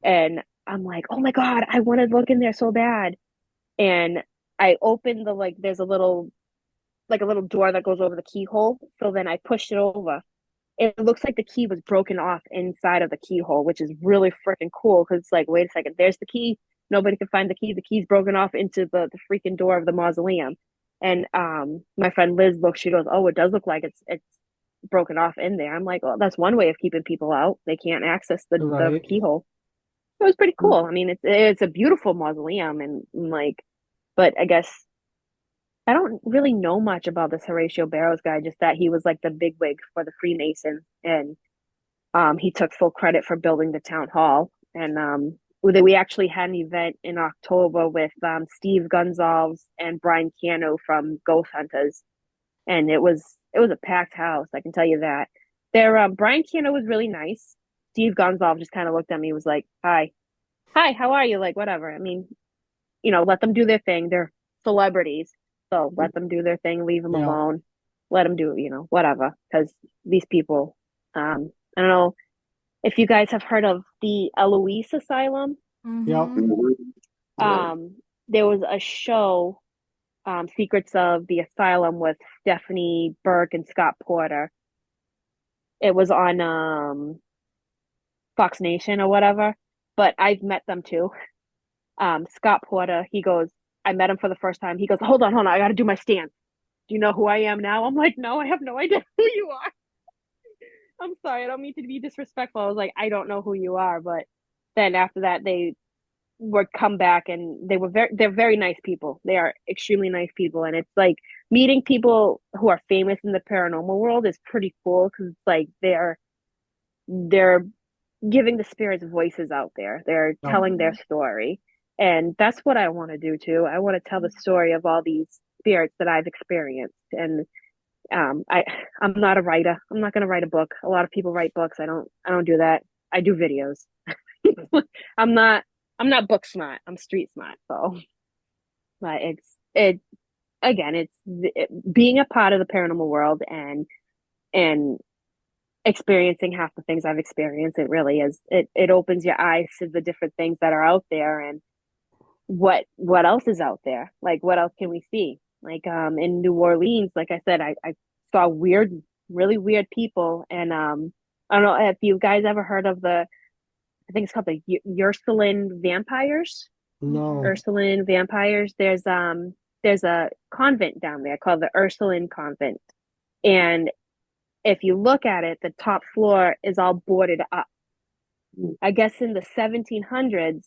And I'm like, oh my God, I want to look in there so bad. And I opened there's a little door that goes over the keyhole. So then I pushed it over. It looks like the key was broken off inside of the keyhole, which is really freaking cool because it's like, wait a second, there's the key. Nobody can find the key. The key's broken off into the freaking door of the mausoleum. And my friend Liz looks, she goes, oh, it does look like it's broken off in there. I'm like, well, that's one way of keeping people out. They can't access the Right. keyhole. It was pretty cool. I mean, it's a beautiful mausoleum and like, but I guess I don't really know much about this Horatio Barrows guy, just that he was like the bigwig for the Freemason, and he took full credit for building the town hall. And we actually had an event in October with Steve Gonzalez and Brian Cano from Ghost Hunters, and it was a packed house. I can tell you that. There, Brian Cano was really nice. Steve Gonzalez just kind of looked at me, was like, "Hi, hi, how are you?" Like, whatever. I mean, let them do their thing. They're celebrities. So let them do their thing, leave them Yeah. alone. Let them do, whatever. Because these people, I don't know if you guys have heard of the Eloise Asylum. Yep. Mhm. Yeah. There was a show, Secrets of the Asylum with Stephanie Burke and Scott Porter. It was on Fox Nation or whatever, but I've met them too. Scott Porter, he goes, I met him for the first time. He goes, hold on, I got to do my stance. Do you know who I am now? I'm like, no, I have no idea who you are. I'm sorry, I don't mean to be disrespectful. I was like, I don't know who you are. But then after that, they would come back and they're very nice people. They are extremely nice people. And it's like meeting people who are famous in the paranormal world is pretty cool because it's like they're giving the spirits voices out there. They're Yep. telling their story. And that's what I want to do too. I want to tell the story of all these spirits that I've experienced. And I'm not a writer. I'm not going to write a book. A lot of people write books. I don't do that. I do videos. I'm not book smart. I'm street smart. So, but it's being a part of the paranormal world and experiencing half the things I've experienced. It really is. It opens your eyes to the different things that are out there and what else is out there. Like what else can we see? Like in New Orleans, like I said, I saw really weird people. And I don't know if you guys ever heard of I think it's called the Ursuline vampires. No. Ursuline vampires. There's a convent down there called the Ursuline Convent. And if you look at it, the top floor is all boarded up. I guess in the 1700s,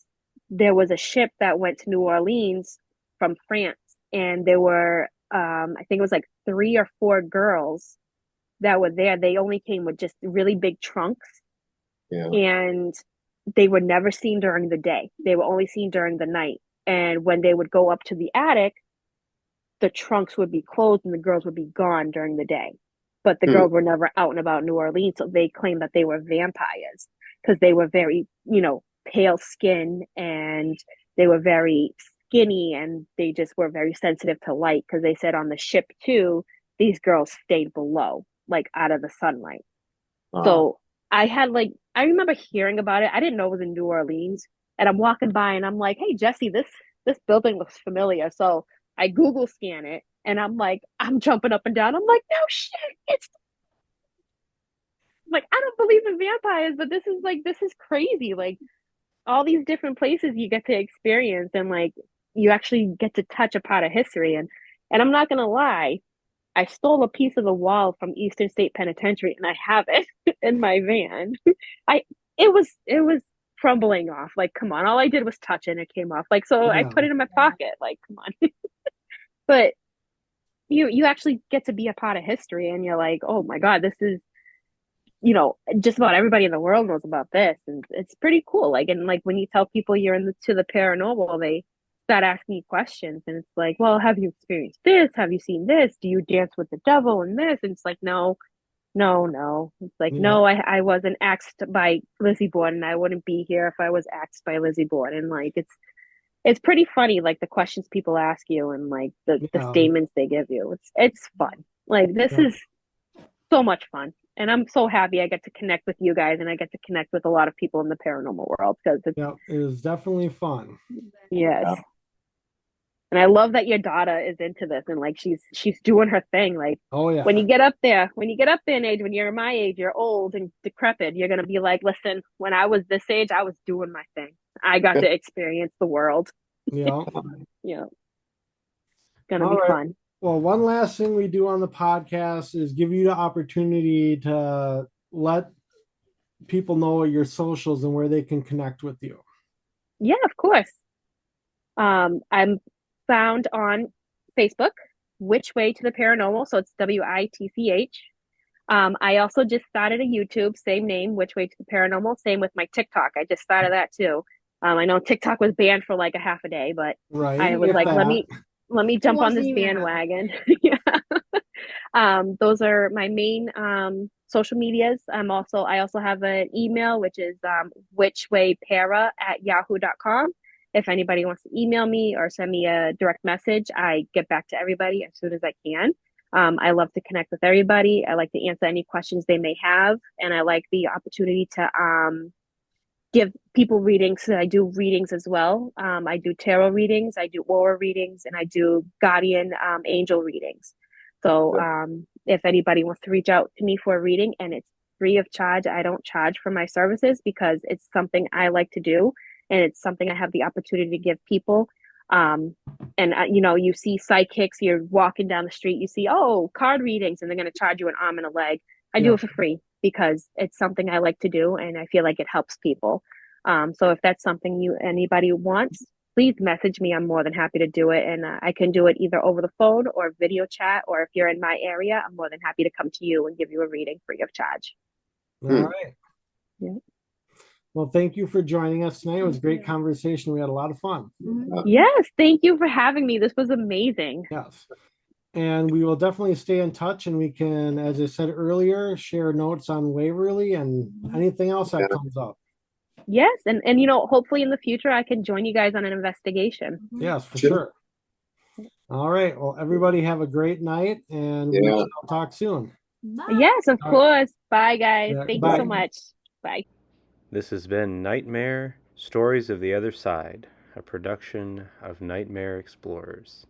there was a ship that went to New Orleans from France, and there were, I think it was like 3 or 4 girls that were there. They only came with just really big trunks, Yeah. and they were never seen during the day. They were only seen during the night. And when they would go up to the attic, the trunks would be closed and the girls would be gone during the day. But the girls were never out and about New Orleans, so they claimed that they were vampires because they were very, pale skin, and they were very skinny, and they just were very sensitive to light because they said on the ship too, these girls stayed below, like out of the sunlight. So I remember hearing about it. I didn't know it was in New Orleans. And I'm walking by and I'm like, hey, Jesse, this building looks familiar. So I Google scan it and I'm like, I'm jumping up and down. I'm like, no shit. It's like, I don't believe in vampires, but this is crazy. Like all these different places you get to experience, and like you actually get to touch a part of history. And I'm not gonna lie, I stole a piece of the wall from Eastern State Penitentiary and I have it in my van. I it was crumbling off. Like, come on. All I did was touch it and it came off. Like, so I Yeah. put it in my pocket. Like, come on. But you actually get to be a part of history, and you're like, oh my God, this is, just about everybody in the world knows about this. And it's pretty cool. Like, and like when you tell people you're to the paranormal, they start asking you questions. And it's like, well, have you experienced this? Have you seen this? Do you dance with the devil and this? And it's like, no, no, no. It's like, Yeah. no, I wasn't axed by Lizzie Borden, and I wouldn't be here if I was axed by Lizzie Borden. And like, it's pretty funny, like the questions people ask you and like the Yeah. statements they give you. It's fun. Like this Yeah. is so much fun. And I'm so happy I get to connect with you guys, and I get to connect with a lot of people in the paranormal world because it's, Yeah, it was definitely fun. yes. Yeah. And I love that your daughter is into this and like she's doing her thing. Like Oh yeah. when you get up there in age, when you're my age, you're old and decrepit, you're gonna be like, listen, when I was this age, I was doing my thing. I got to experience the world. Yeah. Yeah. Gonna All be right. fun. Well, one last thing we do on the podcast is give you the opportunity to let people know your socials and where they can connect with you. Yeah, of course. I'm found on Facebook, Which Way to the Paranormal. So it's WITCH. I also just started a YouTube, same name, Which Way to the Paranormal. Same with my TikTok. I just started that too. I know TikTok was banned for like a half a day, but Right. I was If like, that. let me jump on wasn't this even bandwagon. Yeah. Those are my main social medias. I also have an email, which is whichwaypara@yahoo.com. If anybody wants to email me or send me a direct message, I get back to everybody as soon as I can. I love to connect with everybody. I like to answer any questions they may have, and I like the opportunity to give people readings. So I do readings as well. I do tarot readings, I do aura readings, and I do guardian angel readings. So if anybody wants to reach out to me for a reading, and it's free of charge, I don't charge for my services because it's something I like to do, and it's something I have the opportunity to give people. And you see psychics, you're walking down the street, you see, oh, card readings, and they're going to charge you an arm and a leg. I do it for free because it's something I like to do, and I feel like it helps people. So if that's something anybody wants, please message me. I'm more than happy to do it, and I can do it either over the phone or video chat. Or if you're in my area, I'm more than happy to come to you and give you a reading free of charge. All right. Yeah. Well, thank you for joining us tonight. It was a great conversation. We had a lot of fun. Yes, thank you for having me. This was amazing. Yes. And we will definitely stay in touch, and we can, as I said earlier, share notes on Waverly and anything else that comes up. Yes, and hopefully in the future I can join you guys on an investigation. Yes, for sure. All right. Well, everybody have a great night, and we shall talk soon. Bye. Yes, of course. Bye, guys. Yeah, Thank bye. you so much. Bye. This has been Nightmare Stories of the Other Side, a production of Nightmare Explorers.